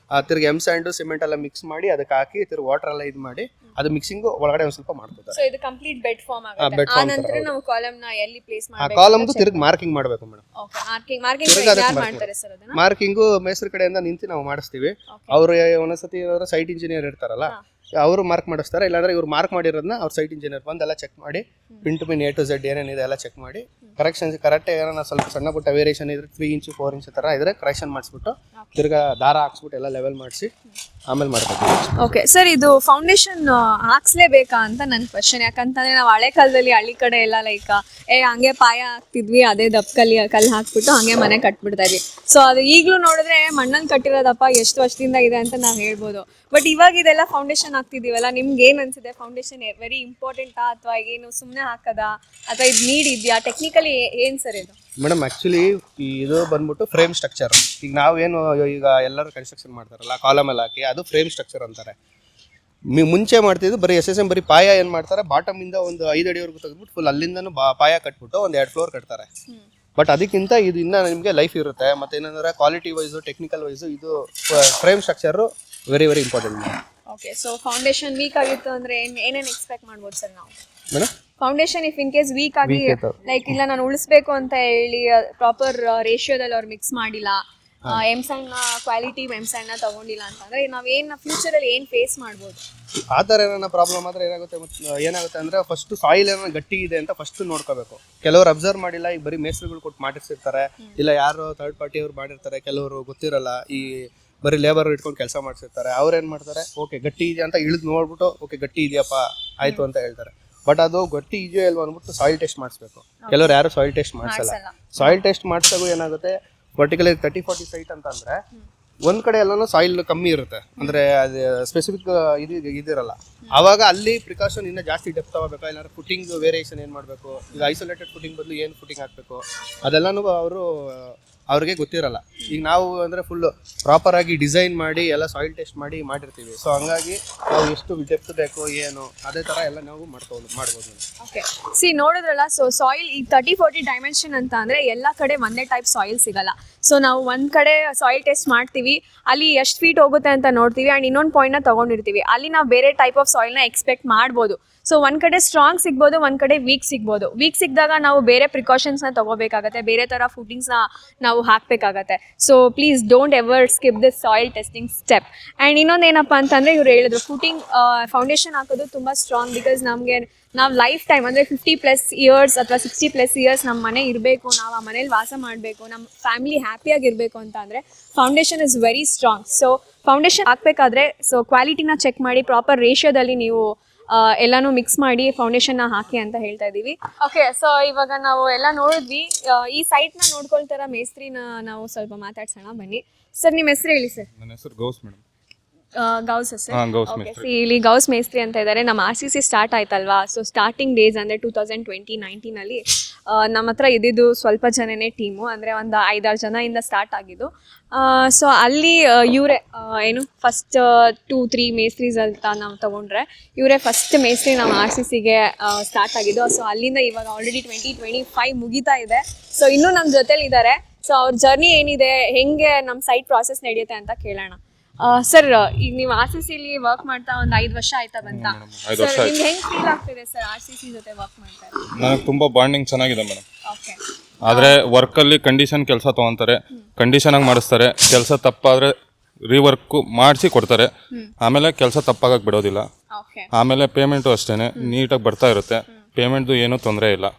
ತಿರ್ಗಿ ಸ್ಯಾಂಡು ಸಿಮೆಂಟ್ ಎಲ್ಲ ಮಿಕ್ಸ್ ಮಾಡಿ ಅದಕ್ಕೆ ಹಾಕಿ ತಿರ್ಗಿ ವಾಟರ್ ಎಲ್ಲ ಇದು ಮಾಡಿ ಅದು ಮಿಕ್ಸಿಂಗ್ ಒಳಗಡೆ ಒಂದ್ ಸ್ವಲ್ಪ ಮಾಡ್ತಾರೆ. ಸೊ ಇದು ಕಂಪ್ಲೀಟ್ ಬೆಡ್ ಫಾರ್ಮ್ ಆಗುತ್ತೆ. ಆ ನಂತರ ನಾವು ಕಾಲಮ್ ನ ಎಲ್ಲಿ ಪ್ಲೇಸ್ ಮಾಡಬೇಕು? ಕಾಲಮ್ದು ತಿರ್ಗಿ ಮಾರ್ಕಿಂಗ್ ಮಾಡಬೇಕು ಮೇಡಮ್. ಓಕೆ, ಮಾರ್ಕಿಂಗ್ ಯಾರು ಮಾಡ್ತಾರೆ ಸರ್ ಅದನ್ನ? ಮಾರ್ಕಿಂಗು ಮೇಸ್ತ್ರಿ ಕಡೆಯಿಂದ ನಿಂತು ನಾವು ಮಾಡಿಸ್ತೀವಿ. ಅವರು ಒಂದೊಂದ್ಸತಿ ಸೈಟ್ ಇಂಜಿನಿಯರ್ ಇರ್ತಾರಲ್ಲ, ಅವರು ಮಾರ್ಕ್ ಮಾಡಿಸ್ತಾರೆ. ಇಲ್ಲಾಂದ್ರೆ ಇವ್ರು ಮಾರ್ಕ್ ಮಾಡಿರೋದನ್ನ ಅವ್ರ ಸೈಟ್ ಇಂಜಿನಿಯರ್ ಬಂದು ಎಲ್ಲ ಚೆಕ್ ಮಾಡಿ pin to pin A to Z ಏನೇನಿದೆ ಎಲ್ಲ ಚೆಕ್ ಮಾಡಿ ಕರೆಕ್ಷನ್ಸ್ ಕರೆಕ್ಟ್ ಏನಾರ ಸ್ವಲ್ಪ ಸಣ್ಣ ಪುಟ್ಟ ವೇರಿಯೇಷನ್ ಇದ್ರೆ 3 ಇಂಚು 4 ಇಂಚ್ ಥರ ಇದ್ರೆ ಕರೆಕ್ಷನ್ ಮಾಡಿಸ್ಬಿಟ್ಟು ತಿರ್ಗಾ ದಾರ ಹಾಕ್ಸ್ಬಿಟ್ಟು ಎಲ್ಲ ಲೆವೆಲ್ ಮಾಡಿಸಿ ಆಮೇಲೆ ಮಾಡ್ಬೇಕು. ಓಕೆ ಸರ್, ಇದು ಫೌಂಡೇಶನ್ ಹಾಕ್ಸ್ಲೇಬೇಕಾ ಅಂತ ನನ್ನ ಕ್ವಶನ್. ಯಾಕಂತಂದ್ರೆ ನಾವು ಹಳೆ ಕಾಲದಲ್ಲಿ ಹಳ್ಳಿ ಕಡೆ ಎಲ್ಲ ಲೈಕ್ ಹಂಗೆ ಪಾಯ ಹಾಕ್ತಿದ್ವಿ, ಅದೇ ಕಲ್ಲು ಹಾಕ್ಬಿಟ್ಟು ಹಂಗೆ ಮನೆ ಕಟ್ಬಿಡ್ತಾ ಇದ್ವಿ. ಸೊ ಅದು ಈಗಲೂ ನೋಡಿದ್ರೆ ಮಣ್ಣನ್ನು ಕಟ್ಟಿರೋದಪ್ಪ ಎಷ್ಟು ವರ್ಷದಿಂದ ಇದೆ ಅಂತ ನಾವು ಹೇಳ್ಬೋದು. ಬಟ್ ಇವಾಗ ಇದೆಲ್ಲ ಫೌಂಡೇಶನ್ ಹಾಕ್ತಿದೀವಲ್ಲ, ನಿಮ್ಗೆ ಏನು ಅನ್ಸುತ್ತೆ? ಫೌಂಡೇಶನ್ ವೆರಿ ಇಂಪಾರ್ಟೆಂಟಾ ಅಥವಾ ಏನು ಸುಮ್ಮನೆ ಹಾಕದಾ ಅಥವಾ ಇದು ನೀಡ್ ಇದೆಯಾ? ಟೆಕ್ನಿಕಲಿ ಏನು ಸರ್ ಇದು? ಮೇಡಮ್ ಆ್ಯಕ್ಚುಲಿ ಇದು ಬಂದ್ಬಿಟ್ಟು ಫ್ರೇಮ್ ಸ್ಟ್ರಕ್ಚರ್. ಈಗ ನಾವೇನು ಈಗ ಎಲ್ಲರೂ ಕನ್ಸ್ಟ್ರಕ್ಷನ್ ಮಾಡ್ತಾರಲ್ಲ ಕಾಲಮ್ ಎಲ್ಲ ಹಾಕಿ, ಅದು ಫ್ರೇಮ್ ಸ್ಟ್ರಕ್ಚರ್ ಅಂತಾರೆ. ಮುಂಚೆ ಮಾಡ್ತಿದ್ದು ಬರೀ SSM ಬರೀ ಪಾಯ ಏನು ಮಾಡ್ತಾರೆ, ಬಾಟಮ್ ಇಂದ ಒಂದು 5 ಅಡಿವರೆಗೂ ತೆಗೆದ್ಬಿಟ್ಟು ಫುಲ್ ಅಲ್ಲಿಂದನೂ ಪಾಯ ಕಟ್ಬಿಟ್ಟು ಒಂದು 2 ಫ್ಲೋರ್ ಕಟ್ತಾರೆ. ಬಟ್ ಅದಕ್ಕಿಂತ ಇದು ಇನ್ನೂ ನಿಮಗೆ ಲೈಫ್ ಇರುತ್ತೆ. ಮತ್ತೆ ಏನಂದ್ರೆ ಕ್ವಾಲಿಟಿ ವೈಸು ಟೆಕ್ನಿಕಲ್ ವೈಸು ಇದು frame structure very important. Okay, so foundation weak ಆಗಿತ್ತು ಅಂದ್ರೆ ಏನೇನು ಎಕ್ಸ್ಪೆಕ್ಟ್ ಮಾಡ್ಬೋದು ಸರ್ ನಾವು? Madam foundation if in case weak ಆಗಿ ಲೈಕ್ ಇಲ್ಲ ನಾನು ಉಳಿಸ್ಬೇಕು ಅಂತ ಹೇಳಿ ಪ್ರಾಪರ್ ರೇಷಿಯೋದಲ್ಲಿ ಅವ್ರು ಮಿಕ್ಸ್ ಮಾಡಿಲ್ಲ, ಎಮ್ಸಣ್ಣ ಕ್ವಾಲಿಟಿ ಎಮ್ಸಣ್ಣ ತಗೊಂಡಿಲ್ಲ ಅಂತಂದ್ರೆ ನಾವೇನು ಫ್ಯೂಚರಲ್ಲಿ ಏನು ಫೇಸ್ ಮಾಡ್ಬೋದು? ಆ ಥರ ಏನಾರ ಪ್ರಾಬ್ಲಮ್ ಆದರೆ ಏನಾಗುತ್ತೆ ಅಂದರೆ ಫಸ್ಟ್ ಸಾಯಿಲ್ ಏನೋ ಗಟ್ಟಿ ಇದೆ ಅಂತ ಫಸ್ಟ್ ನೋಡ್ಕೋಬೇಕು. ಕೆಲವರು ಅಬ್ಸರ್ವ್ ಮಾಡಿಲ್ಲ, ಈಗ ಬರೀ ಮೇಸ್ತ್ರಿಗಳು ಕೊಟ್ಟು ಮಾಡಿಸಿರ್ತಾರೆ, ಇಲ್ಲ ಯಾರೋ ಥರ್ಡ್ ಪಾರ್ಟಿ ಅವ್ರು ಮಾಡಿರ್ತಾರೆ, ಕೆಲವರು ಗೊತ್ತಿರಲ್ಲ, ಈ ಬರೀ ಲೇಬರ್ ಇಟ್ಕೊಂಡು ಕೆಲಸ ಮಾಡಿಸಿರ್ತಾರೆ. ಅವ್ರು ಏನು ಮಾಡ್ತಾರೆ, ಓಕೆ ಗಟ್ಟಿ ಇದೆ ಅಂತ ಇಳಿದು ನೋಡ್ಬಿಟ್ಟು ಓಕೆ ಗಟ್ಟಿ ಇದೆಯಪ್ಪ ಆಯಿತು ಅಂತ ಹೇಳ್ತಾರೆ. ಬಟ್ ಅದು ಗಟ್ಟಿ ಇದೆಯೋ ಇಲ್ವೋ ಅಂದ್ಬಿಟ್ಟು ಸಾಯಿಲ್ ಟೆಸ್ಟ್ ಮಾಡಿಸ್ಬೇಕು. ಕೆಲವರು ಯಾರು ಸಾಯಿಲ್ ಟೆಸ್ಟ್ ಮಾಡಿಸಲ್ಲ. ಸಾಯಿಲ್ ಟೆಸ್ಟ್ ಮಾಡಿಸಾಗೂ ಏನಾಗುತ್ತೆ, ಪರ್ಟಿಕ್ಯುಲರ್ 30-40 ಸೈಟ್ ಅಂತ ಅಂದರೆ ಒಂದ್ ಕಡೆ ಎಲ್ಲಾನು ಸಾಯಿಲ್ ಕಮ್ಮಿ ಇರುತ್ತೆ, ಅಂದ್ರೆ ಅದು ಸ್ಪೆಸಿಫಿಕ್ ಇದಿರಲ್ಲ. ಆವಾಗ ಅಲ್ಲಿ ಪ್ರಿಕಾಷನ್ ಇನ್ನೂ ಜಾಸ್ತಿ ಡೆಪ್ತ್ ಆಗಬೇಕು. ಇಲ್ಲಾಂದ್ರೆ ಫುಟಿಂಗ್ ವೇರಿಯೇಷನ್ ಏನು ಮಾಡಬೇಕು, ಈಗ ಐಸೋಲೇಟೆಡ್ ಫುಟಿಂಗ್ ಬದಲು ಏನು ಫುಟಿಂಗ್ ಹಾಕಬೇಕು ಅದೆಲ್ಲನೂ ಅವ್ರಿಗೆ ಗೊತ್ತಿರಲ್ಲ. ಈಗ ನಾವು ಅಂದರೆ ಫುಲ್ ಪ್ರಾಪರ್ ಆಗಿ ಡಿಸೈನ್ ಮಾಡಿ ಎಲ್ಲ ಸಾಯಿಲ್ ಟೆಸ್ಟ್ ಮಾಡಿ ಮಾಡಿರ್ತೀವಿ. ಸೊ ಹಂಗಾಗಿ ನಾವು ಎಷ್ಟು ಡೆಪ್ತ್ ಬೇಕು ಏನು ಅದೇ ಥರ ಎಲ್ಲ ನಾವು ಮಾಡ್ಬೋದು. ಓಕೆ, ಸಿ ನೋಡಿದ್ರಲ್ಲ, ಸೊ ಸಾಯಿಲ್ ಈಗ 30-40 ಡೈಮೆನ್ಷನ್ ಅಂತ ಅಂದರೆ ಎಲ್ಲ ಕಡೆ ಒಂದೇ ಟೈಪ್ ಸಾಯಿಲ್ ಸಿಗಲ್ಲ. ಸೊ ನಾವು ಒಂದು ಕಡೆ ಸಾಯಿಲ್ ಟೆಸ್ಟ್ ಮಾಡ್ತೀವಿ, ಅಲ್ಲಿ ಎಷ್ಟು ಫೀಟ್ ಹೋಗುತ್ತೆ ಅಂತ ನೋಡ್ತೀವಿ, ಆ್ಯಂಡ್ ಇನ್ನೊಂದು ಪಾಯಿಂಟ್ನ ತೊಗೊಂಡಿರ್ತೀವಿ, ಅಲ್ಲಿ ನಾವು ಬೇರೆ ಟೈಪ್ ಆಫ್ ಸಾಯಿಲ್ನ ಎಕ್ಸ್ಪೆಕ್ಟ್ ಮಾಡ್ಬೋದು. ಸೊ ಒಂದು ಕಡೆ ಸ್ಟ್ರಾಂಗ್ ಸಿಗ್ಬೋದು, ಒಂದು ಕಡೆ ವೀಕ್ ಸಿಗ್ಬೋದು. ವೀಕ್ ಸಿಕ್ಕಿದಾಗ ನಾವು ಬೇರೆ ಪ್ರಿಕಾಷನ್ಸ್ನ ತೊಗೋಬೇಕಾಗತ್ತೆ, ಬೇರೆ ಥರ ಫುಟಿಂಗ್ಸ್ನ ನಾವು ಹಾಕಬೇಕಾಗತ್ತೆ. So please don't ever skip this soil testing step. And ಇನ್ನೊಂದು ಏನಪ್ಪ ಅಂತಂದರೆ ಇವ್ರು ಹೇಳಿದ್ರು ಫುಟಿಂಗ್ ಫೌಂಡೇಶನ್ ಹಾಕೋದು ತುಂಬ ಸ್ಟ್ರಾಂಗ್, ಬಿಕಾಸ್ ನಮಗೆ ನಾವು ಲೈಫ್ ಟೈಮ್ ಅಂದರೆ 50+ ಇಯರ್ಸ್ ಅಥವಾ 60+ ಇಯರ್ಸ್ ನಮ್ಮ ಮನೆ ಇರಬೇಕು, ನಾವು ಆ ಮನೇಲಿ ವಾಸ ಮಾಡಬೇಕು, ನಮ್ಮ ಫ್ಯಾಮಿಲಿ ಹ್ಯಾಪಿಯಾಗಿರಬೇಕು ಅಂತ ಅಂದರೆ foundation is very strong. So foundation ಹಾಕಬೇಕಾದ್ರೆ ಸೊ ಕ್ವಾಲಿಟಿನ ಚೆಕ್ ಮಾಡಿ ಪ್ರಾಪರ್ ರೇಷಿಯೋದಲ್ಲಿ ನೀವು ಎಲ್ಲನೂ ಮಿಕ್ಸ್ ಮಾಡಿ ಫೌಂಡೇಶನ್ನ ಹಾಕಿ ಅಂತ ಹೇಳ್ತಾ ಇದ್ದೀವಿ. ಓಕೆ, ಸೊ ಇವಾಗ ನಾವು ಎಲ್ಲ ನೋಡಿದ್ವಿ. ಈ ಸೈಟ್ನ ನೋಡ್ಕೊಳ್ತಾರ ಮೇಸ್ತ್ರಿನ ನಾವು ಸ್ವಲ್ಪ ಮಾತಾಡ್ಸೋಣ ಬನ್ನಿ. ಸರ್ ನಿಮ್ಮ ಹೆಸರು ಹೇಳಿ ಸರ್. ನನ್ನ ಹೆಸರು Ghouse madam. Ghouse sir. Okay, ಇಲ್ಲಿ ಗೌಸ್ ಮೇಸ್ತ್ರಿ ಅಂತ ಇದ್ದಾರೆ. ನಮ್ಮ RCC ಸ್ಟಾರ್ಟ್ ಆಯ್ತಲ್ವಾ, ಸೊ ಸ್ಟಾರ್ಟಿಂಗ್ ಡೇಸ್ ಅಂದರೆ 2019 ನಮ್ಮ ಹತ್ರ ಇದ್ದಿದ್ದು ಸ್ವಲ್ಪ ಜನನೇ ಟೀಮು, ಅಂದರೆ ಒಂದು 5-6 ಜನದಿಂದ ಸ್ಟಾರ್ಟ್ ಆಗಿದ್ದು. ಸೊ ಅಲ್ಲಿ ಇವರೇ ಏನು ಫಸ್ಟ್ 2-3 ಮೇಸ್ತ್ರೀಸ್ ಅಂತ ನಾವು ತೊಗೊಂಡ್ರೆ ಇವರೇ ಫಸ್ಟ್ ಮೇಸ್ತ್ರಿ ನಮ್ಮ RCCಗೆ ಸ್ಟಾರ್ಟ್ ಆಗಿದ್ದು. ಸೊ ಅಲ್ಲಿಂದ ಇವಾಗ ಆಲ್ರೆಡಿ 2025 ಮುಗಿತಾ ಇದೆ. ಸೊ ಇನ್ನೂ ನಮ್ಮ ಜೊತೆಲಿ ಇದ್ದಾರೆ. ಸೊ ಅವ್ರ ಜರ್ನಿ ಏನಿದೆ, ಹೆಂಗೆ ನಮ್ಮ ಸೈಟ್ ಪ್ರಾಸೆಸ್ ನಡೆಯುತ್ತೆ ಅಂತ ಕೇಳೋಣ. ಸರ್, ಈಗ ನೀವು RCCಲಿ ವರ್ಕ್ ಮಾಡ್ತಾ ಒಂದು 5 ವರ್ಷ ಆಯ್ತಾ ಬಂತ? ಸರ್ ನಿಮ್ಗೆ ಹೆಂಗ್ ಫೀಲ್ ಆಗ್ತಿದೆ ಸರ್ RCC ಜೊತೆ ವರ್ಕ್ ಮಾಡ್ತಾ? ನನಗೆ ತುಂಬಾ ಬಾಂಡಿಂಗ್ ಚೆನ್ನಾಗಿದೆ ಮೇಡಮ್. ಓಕೆ, ಆದ್ರೆ ವರ್ಕ್ ಅಲ್ಲಿ ಕಂಡೀಷನ್ ಕೆಲಸ ತಗೊಂತಾರೆ, ಕಂಡೀಷನ್ ಆಗಿ ಮಾಡಿಸ್ತಾರೆ. ಕೆಲಸ ತಪ್ಪಾದರೆ ರೀವರ್ಕು ಮಾಡಿಸಿ ಕೊಡ್ತಾರೆ. ಆಮೇಲೆ ಕೆಲಸ ತಪ್ಪಾಗಕ್ಕೆ ಬಿಡೋದಿಲ್ಲ. ಆಮೇಲೆ ಪೇಮೆಂಟು ಅಷ್ಟೇ ನೀಟಾಗಿ ಬರ್ತಾ ಇರುತ್ತೆ. ಪೇಮೆಂಟ್ದು ಏನೂ ತೊಂದರೆ ಇಲ್ಲ.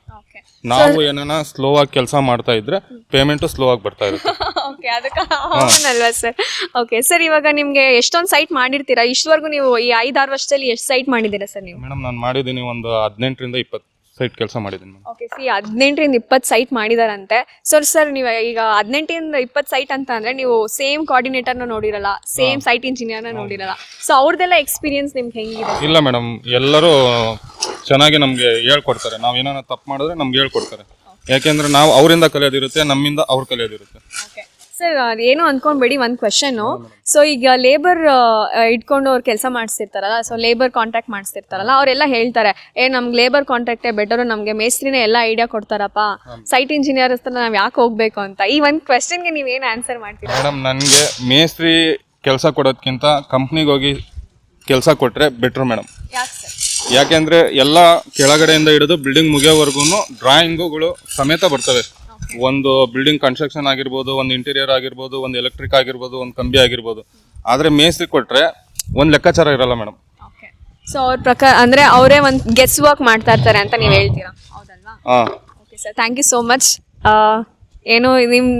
ನಾವು ಏನಾನ ಸ್ಲೋ ಆಗಿ ಕೆಲಸ ಮಾಡ್ತಾ ಇದ್ರೆ ಪೇಮೆಂಟು ಸ್ಲೋ ಆಗಿ ಬರ್ತಾ ಇರುತ್ತೆ. ಓಕೆ, ಅದಕ್ಕೆ ಅವನಲ್ವಾ ಸರ್? ಓಕೆ ಸರ್, ಇವಾಗ ನಿಮಗೆ ಎಷ್ಟೊಂದು ಸೈಟ್ ಮಾಡಿರ್ತೀರಾ? ಇಷ್ಟವರೆಗೂ ನೀವು ಈ 5-6 ವರ್ಷದಲ್ಲಿ ಎಷ್ಟು ಸೈಟ್ ಮಾಡಿದ್ದೀರಾ ಸರ್ ನೀವು? ಮೇಡಮ್ ನಾನು ಮಾಡಿದ್ದೀನಿ ಒಂದು 18ರಿಂದ 20 ಸೈಟ್ ಕೆಲಸ ಮಾಡಿದ್ದೀನಿ. ಓಕೆ, 18ರಿಂದ 20 ಸೈಟ್ ಮಾಡಿದಾರಂತೆ. ಸರ್ ನೀವು ಈಗ 18ರಿಂದ 20 ಸೈಟ್ ಅಂತ ಅಂದ್ರೆ ನೀವು ಸೇಮ್ ಕೋಆರ್ಡಿನೇಟರ್ನ ನೋಡಿರಲ್ಲ, ಸೇಮ್ ಸೈಟ್ ಇಂಜಿನಿಯರ್ನ ನೋಡಿರಲ್ಲ. ಸೊ ಅವ್ರದ್ದೆಲ್ಲ ಎಕ್ಸ್ಪೀರಿಯನ್ಸ್ ನಿಮ್ಗೆ ಹೆಂಗಿದೆ? ಇಲ್ಲ ಮೇಡಮ್, ಎಲ್ಲರೂ ಚೆನ್ನಾಗಿ ನಮಗೆ ಹೇಳ್ಕೊಡ್ತಾರೆ. ನಾವು ಏನಾರ ತಪ್ಪು ಮಾಡಿದ್ರೆ ನಮ್ಗೆ ಹೇಳ್ಕೊಡ್ತಾರೆ. ಯಾಕೆಂದ್ರೆ ನಾವು ಅವರಿಂದ ಕಲಿಯೋದಿರುತ್ತೆ, ನಮ್ಮಿಂದ ಅವ್ರು ಕಲಿಯೋದಿರುತ್ತೆ. ಓಕೆ ಸರ್, ಏನು ಅನ್ಕೊಂಡ್ಬೇಡಿ, ಒಂದು ಕ್ವೆಶನ್ನು. ಸೊ ಈಗ ಲೇಬರ್ ಇಟ್ಕೊಂಡು ಅವ್ರು ಕೆಲಸ ಮಾಡಿಸ್ತಿರ್ತಾರಲ್ಲ, ಸೊ ಲೇಬರ್ ಕಾಂಟ್ಯಾಕ್ಟ್ ಮಾಡಿಸ್ತಿರ್ತಾರಲ್ಲ, ಅವರೆಲ್ಲ ಹೇಳ್ತಾರೆ ನಮ್ಗೆ ಲೇಬರ್ ಕಾಂಟ್ಯಾಕ್ಟೇ ಬೆಟರು, ನಮಗೆ ಮೇಸ್ತ್ರಿನೇ ಎಲ್ಲ ಐಡಿಯಾ ಕೊಡ್ತಾರಪ್ಪ, ಸೈಟ್ ಇಂಜಿನಿಯರ್ ಹತ್ರ ನಾವು ಯಾಕೆ ಹೋಗ್ಬೇಕು ಅಂತ. ಈ ಒಂದು ಕ್ವೆಶನ್ಗೆ ನೀವೇನು ಆನ್ಸರ್ ಮಾಡ್ತೀರಾ? ಮೇಡಮ್, ನನಗೆ ಮೇಸ್ತ್ರಿ ಕೆಲಸ ಕೊಡೋದಕ್ಕಿಂತ ಕಂಪ್ನಿಗೆ ಹೋಗಿ ಕೆಲಸ ಕೊಟ್ಟರೆ ಬೆಟ್ರು ಮೇಡಮ್. ಯಾಕೆ ಸರ್? ಯಾಕೆಂದರೆ ಎಲ್ಲ ಕೆಳಗಡೆಯಿಂದ ಹಿಡಿದು ಬಿಲ್ಡಿಂಗ್ ಮುಗಿಯೋವರೆಗೂ ಡ್ರಾಯಿಂಗುಗಳು ಸಮೇತ ಬರ್ತವೆ. ಒಂದು ಬಿಲ್ಡಿಂಗ್ ಕನ್ಸ್ಟ್ರಕ್ಷನ್ ಆಗಿರ್ಬೋದು, ಒಂದು ಇಂಟೀರಿಯರ್ ಆಗಿರ್ಬೋದು, ಒಂದು ಎಲೆಕ್ಟ್ರಿಕ್ ಆಗಿರ್ಬೋದು, ಒಂದು ಕಂಬಿ ಆಗಿರ್ಬೋದು. ಆದರೆ ಮೇಸ್ತ್ರಿ ಕೊಟ್ಟರೆ ಒಂದು ಲೆಕ್ಕಾಚಾರ ಇರಲ್ಲ ಮೇಡಮ್. ಓಕೆ, ಸೊ ಅವ್ರ ಪ್ರಕಾರ ಅಂದರೆ ಅವರೇ ಒಂದು ಗೆಸ್ ವರ್ಕ್ ಮಾಡ್ತಾ ಇರ್ತಾರೆ ಅಂತ ನೀವು ಹೇಳ್ತೀರಾ, ಹೌದಲ್ವಾ? ಹಾಂ. Okay sir, thank you so much. ಏನು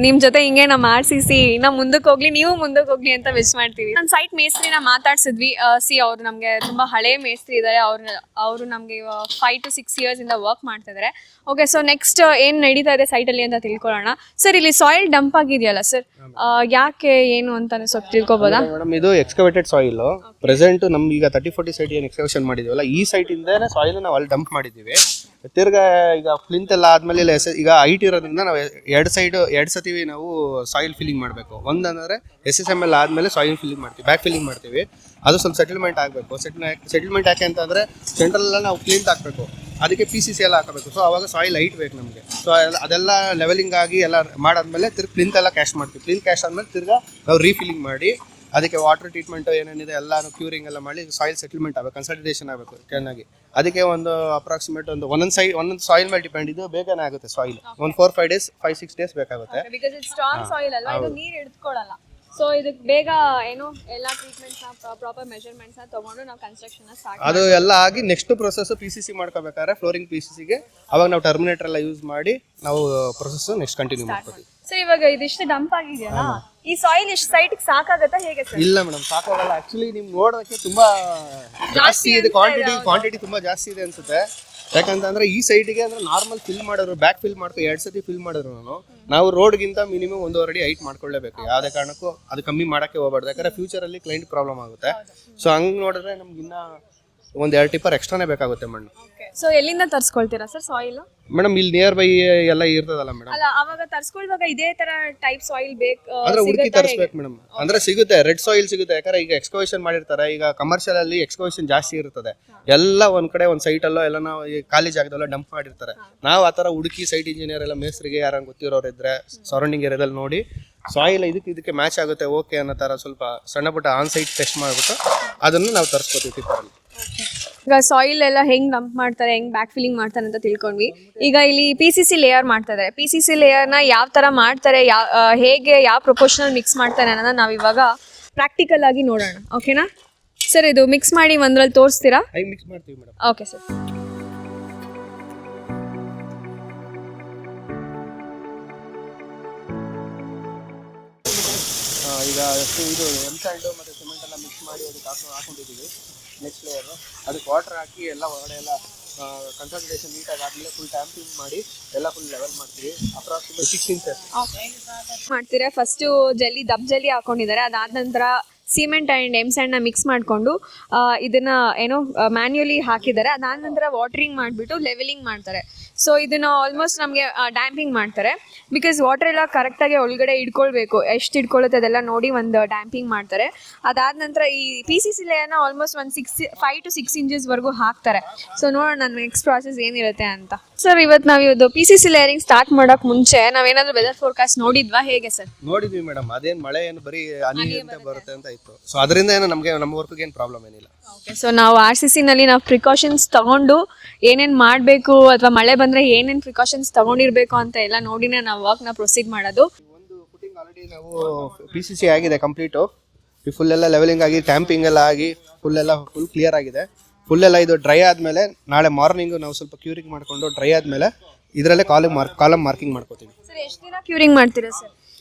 ನಿಮ್ಮ ಜೊತೆ ಹಿಂಗೆ ನಾವು ಮಾಡಿಸಿ ಇನ್ನು ಮುಂದಕ್ಕೆ ಹೋಗ್ಲಿ, ನೀವು ಮುಂದಕ್ಕೆ ಹೋಗ್ಲಿ ಅಂತ ವಿಶ್ ಮಾಡ್ತೀವಿ. ನಮ್ಮ ಸೈಟ್ ಮೇಸ್ತ್ರಿನ ಮಾತಾಡ್ಸಿದ್ವಿ. ಅವರು ನಮಗೆ ತುಂಬ ಹಳೆ ಮೇಸ್ತ್ರಿ ಇದ್ದಾರೆ. ಅವರು ನಮಗೆ 5 to 6 years ಇಂದ ವರ್ಕ್ ಮಾಡ್ತಿದ್ದಾರೆ. ಓಕೆ, ಸೊ ನೆಕ್ಸ್ಟ್ ಏನು ನಡೀತಾ ಇದೆ ಸೈಟಲ್ಲಿ ಅಂತ ತಿಳ್ಕೊಳ್ಳೋಣ. ಸರ್, ಇಲ್ಲಿ ಸಾಯಿಲ್ ಡಂಪ್ ಆಗಿದೆಯಲ್ಲ ಸರ್, ಯಾಕೆ ಏನು ಅಂತ ಸ್ವಲ್ಪ ತಿಳ್ಕೊಬೋದಾ? ಮೇಡಮ್, ಇದು ಎಕ್ಸ್ಕವೇಟೆಡ್ ಸಾಯಿಲ್. ಪ್ರೆಸೆಂಟ್ ನಮ್ಗೆ ಈಗ 30-40 ಸೈಟ್ ಏನು ಎಕ್ಸ್ಕವೇಷನ್ ಮಾಡಿದೀವಲ್ಲ, ಈ ಸೈಟ್ ಇಂದಾನೆ ಸಾಯಿಲ್ ನಾವು ಅಲ್ಲಿ ಡಂಪ್ ಮಾಡಿದ್ದೀವಿ. ತಿರ್ಗಾ ಈಗ ಫ್ಲಿಂತ್ ಎಲ್ಲ ಆದ್ಮೇಲೆ ಈಗ ಹೈಟ್ ಇರೋದ್ರಿಂದ ನಾವು ಎರಡು ಸತಿ ನಾವು ಸಾಯಿಲ್ ಫಿಲ್ಲಿಂಗ್ ಮಾಡಬೇಕು. ಒಂದಂದ್ರೆ SSML ಆದ್ಮೇಲೆ ಸಾಯಿಲ್ ಫಿಲ್ಲಿಂಗ್ ಮಾಡ್ತೀವಿ, ಬ್ಯಾಕ್ ಫಿಲ್ಲಿಂಗ್ ಮಾಡ್ತೀವಿ. ಅದು ಸ್ವಲ್ಪ ಸೆಟಲ್ಮೆಂಟ್ ಆಗಬೇಕು. ಸೆಟಲ್ಮೆಂಟ್ ಯಾಕೆ ಅಂತಂದ್ರೆ ಸೆಂಟ್ರಲ್ ಎಲ್ಲ ನಾವು ಕ್ಲೀನ್ ಹಾಕಬೇಕು, ಅದಕ್ಕೆ PCC ಎಲ್ಲ ಹಾಕಬೇಕು. ಸೊ ಅವಾಗ ಸಾಯಿಲ್ ಹೈಟ್ ಬೇಕು ನಮಗೆ. ಸೊ ಅದೆಲ್ಲ ಲೆವೆಲಿಂಗ್ ಆಗಿ ಎಲ್ಲ ಮಾಡಾದ್ಮೇಲೆ ಪ್ಲಿಂತ್ ಎಲ್ಲ ಕ್ಯಾಶ್ ಮಾಡ್ತೀವಿ. ಪ್ಲಿಂತ್ ಕ್ಯಾಶ್ ಆದ್ಮೇಲೆ ತಿರ್ಗಾ ನಾವು ರೀಫಿಲ್ಲಿಂಗ್ ಮಾಡಿ ಅದಕ್ಕೆ ವಾಟರ್ ಟ್ರೀಟ್ಮೆಂಟ್ ಏನೇನಿದೆ ಎಲ್ಲಾನು ಕ್ಯೂರಿಂಗ್ ಎಲ್ಲ ಮಾಡಿ ಸಾಯಿಲ್ ಸೆಟಲ್ಮೆಂಟ್ ಆಗಬೇಕು, ಕನ್ಸಲ್ಟೇಷನ್ ಆಗಬೇಕು ಚೆನ್ನಾಗಿ. ಅದಕ್ಕೆ ಒಂದು ಅಪ್ರಾಕ್ಸಿಮೇಟ್ ಒಂದೊಂದು ಸಾಯಿಲ್ ಮೇಲೆ ಡಿಪೆಂಡ್. ಇದು ಬೇಗನೆ ಆಗುತ್ತೆ ಸಾಯಿಲ್, ಒಂದು 4-5 days 5-6 days ಬೇಕಾಗುತ್ತೆ. ಬಿಕಾಸ್ ಇದು ಸ್ಟ್ರಾಂಗ್ ಸಾಯಿಲ್ ಅಲ್ವಾ, ಇದು ನೀರು ಹಿಡಿದುಕೊಳ್ಳಲ್ಲ. ಸೊ ಇದಕ್ಕೆ ಬೇಗ ಏನು ಎಲ್ಲ ಟ್ರೀಟ್ಮೆಂಟ್ಸ್ನ ಪ್ರಾಪರ್ ಮೆಜರ್ಮೆಂಟ್ಸ್ನ ತೊಗೊಂಡು ನಾವು ಕನ್ಸ್ಟ್ರಕ್ಷನ್ನ ಸ್ಟಾರ್ಟ್ ಅದು ಎಲ್ಲ ಆಗಿ ನೆಕ್ಸ್ಟ್ ಪ್ರೊಸೆಸ್ PCC ಮಾಡ್ಕೋಬೇಕಾದ್ರೆ ಫ್ಲೋರಿಂಗ್ PCCಗೆ ಅವಾಗ ನಾವು ಟರ್ಮಿನೇಟರ್ ಎಲ್ಲ ಯೂಸ್ ಮಾಡಿ ನಾವು ಪ್ರೊಸೆಸ್ ನೆಕ್ಸ್ಟ್ ಕಂಟಿನ್ಯೂ ಮಾಡ್ತೀವಿ. ಸರ್, ಇವಾಗ ಇದಿಷ್ಟು ಡಂಪ್ ಆಗಿದೆಯಲ್ಲ, ಈ ಸಾಯಿಲ್ ಇಷ್ಟು ಸೈಟ್ಗೆ ಸಾಕಾಗತ್ತಾ ಹೇಗೆ ಸರ್? ಇಲ್ಲ ಮೇಡಮ್, ಸಾಕಾಗಲ್ಲ. ಆಕ್ಚುಲಿ ನಿಮ್ಗೆ ನೋಡೋದಕ್ಕೆ ತುಂಬಾ ಜಾಸ್ತಿ ಇದೆ, ಕ್ವಾಂಟಿಟಿ ತುಂಬಾ ಜಾಸ್ತಿ ಇದೆ ಅನ್ಸುತ್ತೆ. ಯಾಕಂತಂದ್ರೆ ಈ ಸೈಡ್ಗೆ ಅಂದ್ರೆ ನಾರ್ಮಲ್ ಫಿಲ್ ಮಾಡೋರು ಬ್ಯಾಕ್ ಫಿಲ್ ಮಾಡ್ಕೊ 2 ಸತಿ ಫಿಲ್ ಮಾಡಿದ್ರು ನಾವು ರೋಡ್ಗಿಂತ ಮಿನಿಮಮ್ 1.5 ಅಡಿ ಹೈಟ್ ಮಾಡ್ಕೊಳ್ಳೇಬೇಕು. ಯಾವುದೇ ಕಾರಣಕ್ಕೂ ಅದು ಕಮ್ಮಿ ಮಾಡಕ್ಕೆ ಹೋಗ್ಬಾರ್ದು, ಯಾಕಂದ್ರೆ ಫ್ಯೂಚರ್ ಅಲ್ಲಿ ಕ್ಲೈಂಟ್ ಪ್ರಾಬ್ಲಮ್ ಆಗುತ್ತೆ. ಸೊ ಹಂಗ್ ನೋಡಿದ್ರೆ ನಮ್ಗೆ ಇನ್ನ ಒಂದು 2 ಟಿಪ್ಪರ್ ಎಕ್ಸ್ಟ್ರಾನೇ ಬೇಕಾಗುತ್ತೆ ಮಣ್ಣು. ಸೊ ಎಲ್ಲಿಂದ ತರಿಸ್ಕೊಳ್ತೀರಾ ಸರ್ ಸಾಯಿಲ್? ಮೇಡಮ್, ಇಲ್ಲಿ ನಿಯರ್ ಬೈ ಎಲ್ಲ ಇರ್ತದಲ್ಲ ಮೇಡಮ್. ಅಲ್ಲ, ಅವಾಗ ತರಿಸ್ಕೊಳ್ಳುವಾಗ ಇದೇ ತರ ಟೈಪ್ ಸಾಯಿಲ್ ಬೇಕು ಅಂದ್ರೆ ಹುಡುಕಿ ತರಿಸ್ಬೇಕು ಮೇಡಮ್. ಅಂದ್ರೆ ಸಿಗುತ್ತೆ, ರೆಡ್ ಸಾಯಿಲ್ ಸಿಗುತ್ತೆ. ಯಾಕಂದ್ರೆ ಈಗ ಎಕ್ಸ್ಕವೇಷನ್ ಮಾಡಿರ್ತಾರೆ. ಈಗ ಕಮರ್ಷಿಯಲ್ ಅಲ್ಲಿ ಎಕ್ಸ್ಕವೇಷನ್ ಜಾಸ್ತಿ ಇರ್ತದೆ. ಎಲ್ಲ ಒಂದ್ ಕಡೆ ಒಂದ್ ಸೈಟ್ ಅಲ್ಲೋ ಎಲ್ಲ ನಾವು ಖಾಲಿ ಜಾಗದಲ್ಲ ಡಂಪ್ ಮಾಡಿರ್ತಾರೆ. ನಾವು ಆತರ ಹುಡುಕಿ ಸೈಟ್ ಇಂಜಿನಿಯರ್ ಎಲ್ಲ ಮೇಸ್ತ್ರಿಗೆ ಯಾರಂಗ್ ಗೊತ್ತಿರೋರು ಇದ್ರೆ ಸರೌಂಡಿಂಗ್ ಏರಿಯಾದಲ್ಲಿ ನೋಡಿ ಸಾಯಿಲ್ ಇದಕ್ಕೆ ಮ್ಯಾಚ್ ಆಗುತ್ತೆ ಓಕೆ ಅನ್ನೋ ತರ ಸ್ವಲ್ಪ ಸಣ್ಣ ಪುಟ್ಟ ಆನ್ ಸೈಟ್ ಟೆಸ್ಟ್ ಮಾಡ್ಬಿಟ್ಟು ಅದನ್ನು ನಾವು ತರಿಸ್ಕೊತೀವಿ ಟಿಪ್ಪರಲ್ಲಿ. ಈಗ ಸಾಯಿಲ್ ಎಲ್ಲ ಹೆಂಗ್ ಡಂಪ್ ಮಾಡ್ತಾರೆ, ಹೆಂಗ್ ಬ್ಯಾಕ್ ಫಿಲ್ಲಿಂಗ್ ಮಾಡ್ತಾರೆ ಅಂತ ತಿಳ್ಕೊಂಡ್ವಿ. ಈಗ ಇಲ್ಲಿ PCC ಲೇಯರ್ ಮಾಡ್ತಾ ಇದ್ದಾರೆ. PCC ಲೇಯರ್ನ ಯಾವ ತರ ಮಾಡ್ತಾರೆ, ಹೇಗೆ ಯಾವ ಪ್ರೊಪೋರ್ಷನಲ್ ಮಿಕ್ಸ್ ಮಾಡ್ತಾರೆ ಅನ್ನೋದನ್ನ ನಾವು ಇವಾಗ ಪ್ರಾಕ್ಟಿಕಲ್ ಆಗಿ ನೋಡೋಣ. ಓಕೆನಾ ಸರ್? ಇದು ಮಿಕ್ಸ್ ಮಾಡಿ ಒಂದ್ರಲ್ಲಿ ತೋರಿಸ್ತೀರಾ? ಮಿಕ್ಸ್ ಮಾಡ್ತೀವಿ ಮೇಡಮ್. Okay sir. ಈಗ ಇದು ಎಂಸಾಂಡು ಮತ್ತು ಸಿಮೆಂಟ್ ಎಲ್ಲ ಮಿಕ್ಸ್ ಮಾಡಿ ಅದಕ್ಕೆ ಹಾಕೊಂಡಿದ್ದೀವಿ. ನೆಕ್ಸ್ಟ್ ಲೇಯರ್ ಅದಕ್ಕೆ ವಾಟರ್ ಹಾಕಿ ಎಲ್ಲ ಹೊರಗಡೆ ಎಲ್ಲ ಕನ್ಸಲ್ಟೇಷನ್ ನೀಟಾಗಿ ಆದಮೇಲೆ ಫುಲ್ ಟ್ಯಾಂಪಿಂಗ್ ಮಾಡಿ ಎಲ್ಲ ಫುಲ್ ಲೆವೆಲ್ ಮಾಡ್ತೀವಿ. ಅಪ್ರಾಕ್ಸಿಮೇಟ್ 6 inches ಮಾಡ್ತೀರಾ. ಫಸ್ಟು ದಬ್ ಜಲ್ಲಿ ಹಾಕೊಂಡಿದ್ದಾರೆ. ಅದಾದ ನಂತರ ಸಿಮೆಂಟ್ ಆ್ಯಂಡ್ ಎಂಸ್ಯಾಂಡ್ನ ಮಿಕ್ಸ್ ಮಾಡಿಕೊಂಡು ಇದನ್ನ ಏನೋ ಮ್ಯಾನ್ಯುಯಲಿ ಹಾಕಿದ್ದಾರೆ. ಅದಾದ ನಂತರ ವಾಟರಿಂಗ್ ಮಾಡಿಬಿಟ್ಟು ಲೆವೆಲಿಂಗ್ ಮಾಡ್ತಾರೆ. ಸೊ ಇದನ್ನು ಆಲ್ಮೋಸ್ಟ್ ನಮಗೆ ಡ್ಯಾಂಪಿಂಗ್ ಮಾಡ್ತಾರೆ. ಬಿಕಾಸ್ ವಾಟರ್ ಎಲ್ಲ ಕರೆಕ್ಟಾಗಿ ಒಳಗಡೆ ಇಟ್ಕೊಳ್ಬೇಕು, ಎಷ್ಟು ಇಟ್ಕೊಳ್ಳುತ್ತೆ ಅದೆಲ್ಲ ನೋಡಿ ಒಂದು ಡ್ಯಾಂಪಿಂಗ್ ಮಾಡ್ತಾರೆ. ಅದಾದ ನಂತರ ಈ PCC ಲೇಯರ್ನ ಆಲ್ಮೋಸ್ಟ್ ಒಂದು 5 to 6 inches ಹಾಕ್ತಾರೆ. ಸೊ ನೋಡೋಣ ನನ್ನ ನೆಕ್ಸ್ಟ್ ಪ್ರಾಸೆಸ್ ಏನಿರುತ್ತೆ ಅಂತ. ಸರ್, ಇವತ್ತು ನಾವು ಇದು PCC ಲೇಯರಿಂಗ್ ಸ್ಟಾರ್ಟ್ ಮಾಡೋಕೆ ಮುಂಚೆ ನಾವೇನಾದರೂ ವೆದರ್ ಫೋರ್ಕಾಸ್ಟ್ ನೋಡಿದ್ವಾ, ಹೇಗೆ ಸರ್? ನೋಡಿದ್ವಿ ಮೇಡಮ್. ಅದೇನು ಮಳೆ ಏನು ಬರೀ ಹನಿ ಅಂತ ಬರುತ್ತೆ ಅಂತ ಇತ್ತು. ಸೊ ಅದರಿಂದ ಏನು ನಮಗೆ ನಮ್ಮ ವರ್ಕ್ಗೆ ಏನು ಪ್ರಾಬ್ಲಮ್ ಏನಿಲ್ಲ. ಓಕೆ, ಸೊ ನಾವು RCC ನಲ್ಲಿ ನಾವು ಪ್ರಿಕಾಷನ್ಸ್ ತಗೊಂಡು ಏನೇನು ಮಾಡಬೇಕು ಅಥವಾ ಮಳೆ ಬಂದರೆ ಏನೇನು ಪ್ರಿಕಾಷನ್ಸ್ ತಗೊಂಡಿರಬೇಕು ಅಂತ ಎಲ್ಲ ನೋಡಿನೇ ನಾವು ವರ್ಕ್ನ ಪ್ರೊಸೀಡ್ ಮಾಡೋದು. ಒಂದು ಫುಟಿಂಗ್ ಆಲ್ರೆಡಿ ನಾವು PCC ಆಗಿದೆ ಕಂಪ್ಲೀಟು. ಈ ಫುಲ್ ಎಲ್ಲ ಲೆವೆಲಿಂಗ್ ಆಗಿ ಟ್ಯಾಂಪಿಂಗ್ ಎಲ್ಲ ಆಗಿ ಫುಲ್ ಕ್ಲಿಯರ್ ಆಗಿದೆ. ಫುಲ್ ಎಲ್ಲ ಇದು ಡ್ರೈ ಆದಮೇಲೆ ನಾಳೆ ಮಾರ್ನಿಂಗು ನಾವು ಸ್ವಲ್ಪ ಕ್ಯೂರಿಂಗ್ ಮಾಡಿಕೊಂಡು ಡ್ರೈ ಆದಮೇಲೆ ಇದರಲ್ಲೇ ಕಾಲಮ್ ಮಾರ್ಕಿಂಗ್ ಮಾಡ್ಕೋತೀವಿ. ಸರ್ ಎಷ್ಟು ದಿನ ಕ್ಯೂರಿಂಗ್ ಮಾಡ್ತೀರಾ ಸರ್?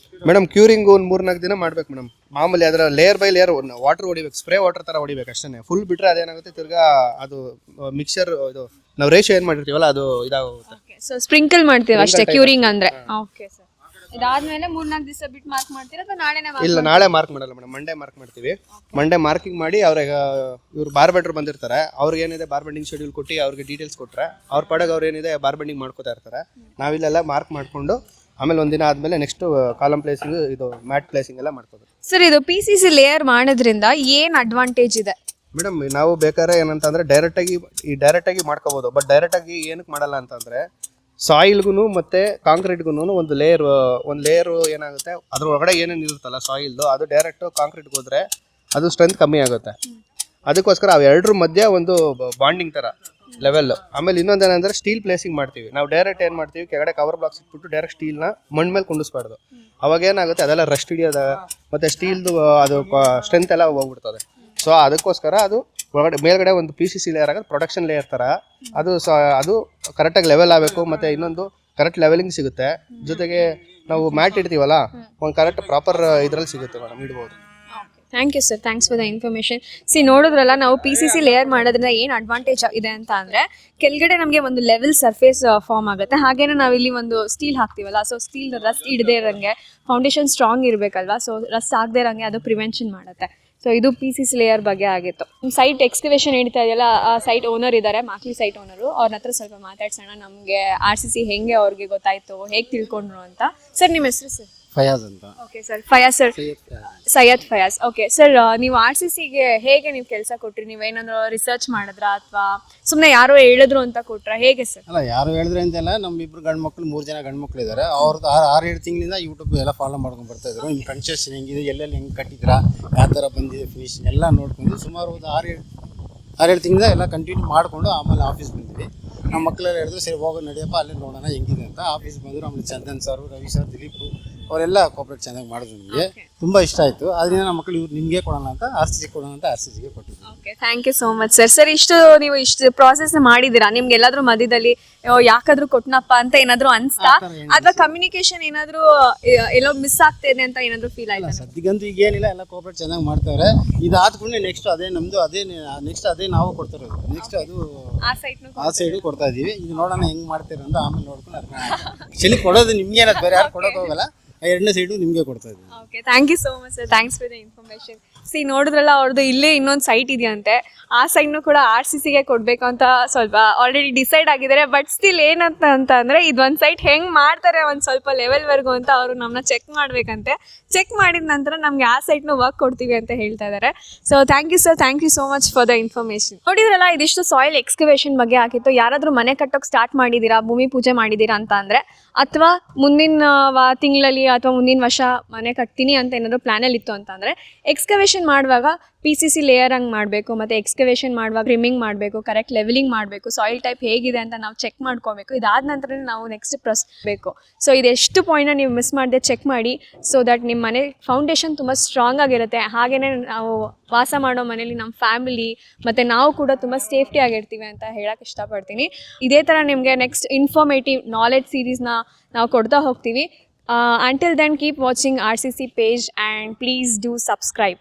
ಮೇಡಮ್ ಕ್ಯೂರಿಂಗ್ ಒಂದು 3-4 ದಿನ ಮಾಡ್ಬೇಕು ಮೇಡಮ್. ಮಾಮೂಲಿ ಅದರ ಲೇಯರ್ ಬೈ ಲೇಯರ್ ವಾಟರ್ ಹೊಡಿಬೇಕು, ಸ್ಪ್ರೇ ವಾಟರ್ ಥರ ಹೊಡಿಬೇಕು ಅಷ್ಟೇ. ಫುಲ್ ಬಿಟ್ಟರೆ ಅದೇನಾಗುತ್ತೆ ತಿರ್ಗಾ ಅದು ಮಿಕ್ಸರ್ ಇದು ನಾವು ರೇಷಿಯೋ ಏನು ಮಾಡಿರ್ತೀವಲ್ಲ ಅದು ಇದಾಗುತ್ತೆ. ಸೊ ಸ್ಪ್ರಿಂಕಲ್ ಮಾಡ್ತೀವಿ ಅಷ್ಟೇ ಕ್ಯೂರಿಂಗ್ ಅಂದ್ರೆ. ಓಕೆ ಸರ್, ಇದಾದ್ಮೇಲೆ 3-4 ದಿವಸ ಬಿಟ್ಟು ಮಾರ್ಕ್ ಮಾಡ್ತೀರಾ ಅಥವಾ ನಾಳೆನೇ? ಇಲ್ಲ, ನಾಳೆ ಮಾರ್ಕ್ ಮಾಡಲ್ಲ ಮೇಡಮ್, ಮಂಡೇ ಮಾರ್ಕ್ ಮಾಡ್ತೀವಿ. ಮಂಡೇ ಮಾರ್ಕಿಂಗ್ ಮಾಡಿ ಅವ್ರಿಗೆ ಇವ್ರು ಬಾರ್ಬೆಂಡರ್ ಬಂದಿರ್ತಾರೆ, ಅವ್ರಿಗೆ ಏನಿದೆ ಬಾರ್ಬೆಂಡಿಂಗ್ ಶೆಡ್ಯೂಲ್ ಕೊಟ್ಟು ಅವ್ರಿಗೆ ಡೀಟೇಲ್ಸ್ ಕೊಟ್ಟರೆ ಅವ್ರ ಪಡೆಗೆ ಅವ್ರು ಏನಿದೆ ಬಾರ್ಬೆಂಡಿಂಗ್ ಮಾಡ್ಕೋತಾ ಇರ್ತಾರೆ. ನಾವಿಲ್ಲೆಲ್ಲ ಮಾರ್ಕ್ ಮಾಡಿಕೊಂಡು ಆಮೇಲೆ ಒಂದಿನ ಆದಮೇಲೆ ನೆಕ್ಸ್ಟ್ ಕಾಲಮ್ ಪ್ಲೇಸಿಂಗ್ ಇದು ಮ್ಯಾಟ್ ಪ್ಲೇಸಿಂಗ್ ಎಲ್ಲ ಮಾಡ್ಕೋದು. ಸರ್ ಇದು PCC ಲೇಯರ್ ಮಾಡೋದ್ರಿಂದ ಏನು ಅಡ್ವಾಂಟೇಜ್ ಇದೆ? ಮೇಡಮ್ ನಾವು ಬೇಕಾದ್ರೆ ಏನಂತಂದರೆ ಡೈರೆಕ್ಟಾಗಿ ಮಾಡ್ಕೋಬೋದು. ಬಟ್ ಡೈರೆಕ್ಟಾಗಿ ಏನಕ್ಕೆ ಮಾಡಲ್ಲ ಅಂತಂದರೆ ಸಾಯಿಲ್ಗೂ ಮತ್ತು ಕಾಂಕ್ರೀಟ್ಗೂ ಒಂದು ಲೇಯರ್ ಏನಾಗುತ್ತೆ ಅದ್ರ ಒಳಗಡೆ ಏನೇನು ಇರುತ್ತಲ್ಲ ಸಾಯಿಲ್ದು, ಅದು ಡೈರೆಕ್ಟು ಕಾಂಕ್ರೀಟ್ಗೆ ಹೋದರೆ ಅದು ಸ್ಟ್ರೆಂತ್ ಕಮ್ಮಿ ಆಗುತ್ತೆ. ಅದಕ್ಕೋಸ್ಕರ ಅವೆರಡರ ಮಧ್ಯೆ ಒಂದು ಬಾಂಡಿಂಗ್ ಥರ ಲೆವೆಲ್. ಆಮೇಲೆ ಇನ್ನೊಂದೇನೆಂದರೆ ಸ್ಟೀಲ್ ಪ್ಲೇಸಿಂಗ್ ಮಾಡ್ತೀವಿ ನಾವು. ಡೈರೆಕ್ಟ್ ಏನು ಮಾಡ್ತೀವಿ, ಕೆಳಗಡೆ ಕವರ್ ಬ್ಲಾಕ್ಸ್ ಇಟ್ಬಿಟ್ಟು ಡೈರೆಕ್ಟ್ ಸ್ಟೀಲ್ನ ಮಣ್ಣು ಮೇಲೆ ಕುಂಡಿಸ್ಬಾರ್ದು. ಅವಾಗ ಏನಾಗುತ್ತೆ ಅದೆಲ್ಲ ರಸ್ಟ್ ಹಿಡಿಯೋದ ಮತ್ತು ಸ್ಟೀಲ್ದು ಅದು ಸ್ಟ್ರೆಂತ್ ಎಲ್ಲ ಹೋಗ್ಬಿಡ್ತದೆ. ಸೊ ಅದಕ್ಕೋಸ್ಕರ ಅದು ಒಳಗಡೆ ಮೇಲ್ಗಡೆ ಒಂದು PCC ಲೇಯರ್ ಆಗೋದು ಪ್ರೊಡಕ್ಷನ್ ಲೇಯರ್ ಥರ. ಅದು ಕರೆಕ್ಟಾಗಿ ಲೆವೆಲ್ ಆಗಬೇಕು. ಮತ್ತು ಇನ್ನೊಂದು ಕರೆಕ್ಟ್ ಲೆವೆಲಿಂಗ್ ಸಿಗುತ್ತೆ. ಜೊತೆಗೆ ನಾವು ಮ್ಯಾಟ್ ಇಡ್ತೀವಲ್ಲ, ಒಂದು ಕರೆಕ್ಟ್ ಪ್ರಾಪರ್ ಇದರಲ್ಲಿ ಸಿಗುತ್ತೆ ಮೇಡಮ್, ಇಡ್ಬೋದು. Thank you sir, thanks for the information. ನೋಡಿದ್ರಲ್ಲ, ನಾವು PCC ಲೇಯರ್ ಮಾಡೋದ್ರಿಂದ ಏನು ಅಡ್ವಾಂಟೇಜ್ ಇದೆ ಅಂತ ಅಂದರೆ ಕೆಳಗಡೆ ನಮಗೆ ಒಂದು ಲೆವೆಲ್ ಸರ್ಫೇಸ್ ಫಾರ್ಮ್ ಆಗುತ್ತೆ. ಹಾಗೇನೇ ನಾವಿಲ್ಲಿ ಒಂದು ಸ್ಟೀಲ್ ಹಾಕ್ತೀವಲ್ಲ, ಸೊ ಸ್ಟೀಲ್ ರಸ್ಟ್ ಇಡದೇ ಇರೋಂಗೆ ಫೌಂಡೇಶನ್ ಸ್ಟ್ರಾಂಗ್ ಇರಬೇಕಲ್ವಾ, ಸೊ ರಸ್ಟ್ ಆಗದೇ ಇರೋಂಗೆ ಅದು ಪ್ರಿವೆನ್ಷನ್ ಮಾಡುತ್ತೆ. ಸೊ ಇದು PCC ಲೇಯರ್ ಬಗ್ಗೆ ಆಗಿತ್ತು. ಸೈಟ್ ಎಕ್ಸ್ಕವೇಷನ್ ನಡೀತಾ ಇದೆಯಲ್ಲ, ಆ ಸೈಟ್ ಓನರ್ ಇದ್ದಾರೆ, ಮಾಕ್ಲಿ ಸೈಟ್ ಓನರು. ಅವ್ರ ಹತ್ರ ಸ್ವಲ್ಪ ಮಾತಾಡ್ಸೋಣ. ನಮಗೆ RCC ಹೆಂಗೆ ಅವ್ರಿಗೆ ಗೊತ್ತಾಯಿತು, ಹೇಗೆ ತಿಳ್ಕೊಂಡ್ರು ಅಂತ. ಸರ್ ನಿಮ್ಮ ಹೆಸರು ಸರ್? ಫಯಾಜ್ ಅಂತ. Okay sir, Fayaz sir, Syed Fayaz. Okay sir, ನೀವು RCCಗೆ ಹೇಗೆ ನೀವು ಕೆಲಸ ಕೊಟ್ರಿ? ನೀವೇನಾದ್ರು ರಿಸರ್ಚ್ ಮಾಡಿದ್ರಾ ಅಥವಾ ಸುಮ್ಮನೆ ಯಾರೋ ಹೇಳಿದ್ರು ಅಂತ ಕೊಟ್ರಾ, ಹೇಗೆ ಸರ್? ಅಲ್ಲ, ಯಾರು ಹೇಳಿದ್ರೆ ಅಂತೆಲ್ಲ, ನಮ್ಮಿಬ್ರು ಗಂಡು ಮಕ್ಕಳು 3 ಜನ ಗಂಡು ಮಕ್ಕಳು ಇದ್ದಾರೆ. ಅವ್ರದ್ದು 6-7 ತಿಂಗಳಿಂದ ಯೂಟ್ಯೂಬ್ ಎಲ್ಲ ಫಾಲೋ ಮಾಡ್ಕೊಂಡು ಬರ್ತಾ ಇದ್ರು. ನಿಮ್ಮ ಕನ್ಸ್ಟ್ರಕ್ಷನ್ ಹೆಂಗಿದೆ, ಎಲ್ಲೆಲ್ಲಿ ಹೆಂಗೆ ಕಟ್ಟಿದ್ರಾ, ಯಾವ ಥರ ಬಂದಿದೆ ಫಿನಿಶಿಂಗ್ ಎಲ್ಲ ನೋಡ್ಕೊಂಡು ಸುಮಾರು ಒಂದು 6-7 ತಿಂಗಳಿಂದ ಎಲ್ಲ ಕಂಟಿನ್ಯೂ ಮಾಡಿಕೊಂಡು ಆಮೇಲೆ ಆಫೀಸ್ ಬಂದ್ವಿ. ನಮ್ಮ ಮಕ್ಕಳೆಲ್ಲ ಹೇಳಿದ್ರು, ಸರಿ ಹೋಗೋ ನಡಿಯಪ್ಪ ಅಲ್ಲೇ ನೋಡೋಣ ಹೆಂಗಿದೆ ಅಂತ. ಆಫೀಸ್ ಬಂದರು. ಆಮೇಲೆ ಚಂದನ್ ಸರ್, ರವಿ ಸರ್, ದಿಲೀಪ್ ಅವರೆಲ್ಲ ಕೋಆಪ್ರೇಟ್ ಚೆನ್ನಾಗಿ ಮಾಡಿದ್ರು. ನಿಮಗೆ ತುಂಬ ಇಷ್ಟ ಆಯಿತು. ಅದರಿಂದ ನಮ್ಮ ಮಕ್ಕಳು ಇವ್ರು ನಿಮಗೆ ಕೊಡೋಣ ಅಂತ RCC ಕೊಡೋಣ ಅಂತ RCCಗೆ ಕೊಟ್ಟಿದ್ವಿ. Okay, thank you so much sir. Sir ನೀವು ಇಷ್ಟು ಪ್ರಾಸೆಸ್ ಮಾಡಿದ್ದೀರಾ, ನಿಮ್ಗೆ ಎಲ್ಲಾದ್ರೂ ಮಧ್ಯದಲ್ಲಿ ಯಾಕಾದ್ರೂ ಕೊಟ್ಟನಪ್ಪ ಅಂತ ಏನಾದ್ರು ಅನ್ಸ್ತಾ, ಅಥವಾ ಕಮ್ಯುನಿಕೇಶನ್ ಏನಾದ್ರು ಎಲ್ಲೋ ಮಿಸ್ ಆಗ್ತಿದೆ ಅಂತ ಏನಾದ್ರು ಫೀಲ್ ಆಯ್ತಾ? ಸದ್ಯಗಂತೂ ಈಗ ಏನಿಲ್ಲ, ಎಲ್ಲ ಕೋಆಪ್ರೇಟ್ ಚೆನ್ನಾಗಿ ಮಾಡ್ತಾರೆ. ಇದಾದ್ಕೊಂಡು ನೆಕ್ಸ್ಟ್ ಅದೇ ನಮ್ಮದು, ಅದೇ ನಾವು ಕೊಡ್ತಾ ಇರೋದು. ನೆಕ್ಸ್ಟ್ ಅದು ಆ ಸೈಡು ಕೊಡ್ತಾ ಇದೀವಿ. ಇದು ನೋಡೋಣ ಹೆಂಗೆ ಮಾಡ್ತೀರ ಅಂತ ಆಮೇಲೆ ನೋಡ್ಕೊಂಡು ಆಕ್ಚುಲಿ ಕೊಡೋದು ನಿಮ್ಗೆ ಏನದು, ಬೇರೆ ಯಾರು ಕೊಡೋಕೆ ಹೋಗಲ್ಲ. 2ನೇ ಸೈಡು ನಿಮಗೆ ಕೊಡ್ತಾ ಇದ್ದೀವಿ. Okay, thank you so much sir, thanks for the information. ನೋಡಿದ್ರಲ್ಲ, ಅವ್ರದ್ದು ಇಲ್ಲೇ ಇನ್ನೊಂದು ಸೈಟ್ ಇದೆಯಂತೆ. ಆ ಸೈಟ್ನು ಕೂಡ RCCಗೆ ಕೊಡಬೇಕು ಅಂತ ಸ್ವಲ್ಪ ಆಲ್ರೆಡಿ ಡಿಸೈಡ್ ಆಗಿದ್ದಾರೆ. ಬಟ್ ಸ್ಟಿಲ್ ಏನಂತ ಅಂದರೆ ಇದೊಂದು ಸೈಟ್ ಹೆಂಗೆ ಮಾಡ್ತಾರೆ ಒಂದು ಸ್ವಲ್ಪ ಲೆವೆಲ್ವರೆಗೂ ಅಂತ ಅವರು ನಮ್ಮನ್ನ ಚೆಕ್ ಮಾಡಬೇಕಂತೆ. ಚೆಕ್ ಮಾಡಿದ ನಂತರ ನಮಗೆ ಆ ಸೈಟ್ನು ವರ್ಕ್ ಕೊಡ್ತೀವಿ ಅಂತ ಹೇಳ್ತಾ ಇದ್ದಾರೆ. So thank you sir, thank you so much for the information. ನೋಡಿದ್ರಲ್ಲ, ಇದಿಷ್ಟು ಸಾಯಿಲ್ ಎಕ್ಸ್ಕವೇಷನ್ ಬಗ್ಗೆ ಆಗಿತ್ತು. ಯಾರಾದರೂ ಮನೆ ಕಟ್ಟೋಕೆ ಸ್ಟಾರ್ಟ್ ಮಾಡಿದ್ದೀರಾ, ಭೂಮಿ ಪೂಜೆ ಮಾಡಿದ್ದೀರಾ ಅಂತ ಅಂದರೆ, ಅಥವಾ ಮುಂದಿನ ತಿಂಗಳಲ್ಲಿ ಅಥವಾ ಮುಂದಿನ ವರ್ಷ ಮನೆ ಕಟ್ತೀನಿ ಅಂತ ಏನಾದರೂ ಪ್ಲ್ಯಾನಲ್ಲಿ ಇತ್ತು ಅಂತಂದರೆ, ಎಕ್ಸ್ಕವೇಷನ್ ಮಾಡುವಾಗ PCC ಲೇಯರ್ ಹಂಗೆ ಮಾಡಬೇಕು. ಮತ್ತು ಎಕ್ಸ್ಕವೇಷನ್ ಮಾಡುವಾಗ ಟ್ರಿಮ್ಮಿಂಗ್ ಮಾಡಬೇಕು, ಕರೆಕ್ಟ್ ಲೆವೆಲಿಂಗ್ ಮಾಡಬೇಕು, ಸಾಯಿಲ್ ಟೈಪ್ ಹೇಗಿದೆ ಅಂತ ನಾವು ಚೆಕ್ ಮಾಡ್ಕೋಬೇಕು. ಇದಾದ ನಂತರ ನಾವು ನೆಕ್ಸ್ಟ್ ಬೇಕು. ಸೊ ಇದೆಷ್ಟು ಪಾಯಿಂಟ್ನ ನೀವು ಮಿಸ್ ಮಾಡದೆ ಚೆಕ್ ಮಾಡಿ, ಸೊ ದಟ್ ನಿಮ್ಮ ಮನೆ ಫೌಂಡೇಶನ್ ತುಂಬ ಸ್ಟ್ರಾಂಗ್ ಆಗಿರುತ್ತೆ. ಹಾಗೆಯೇ ನಾವು ವಾಸ ಮಾಡೋ ಮನೇಲಿ ನಮ್ಮ ಫ್ಯಾಮಿಲಿ ಮತ್ತು ನಾವು ಕೂಡ ತುಂಬ ಸೇಫ್ಟಿ ಆಗಿರ್ತೀವಿ ಅಂತ ಹೇಳಕ್ಕೆ ಇಷ್ಟಪಡ್ತೀನಿ. ಇದೇ ಥರ ನಿಮಗೆ ನೆಕ್ಸ್ಟ್ ಇನ್ಫಾರ್ಮೇಟಿವ್ ನಾಲೆಡ್ಜ್ ಸೀರೀಸ್ನ ನಾವು ಕೊಡ್ತಾ ಹೋಗ್ತೀವಿ. Until then, keep watching RCC page and please do subscribe.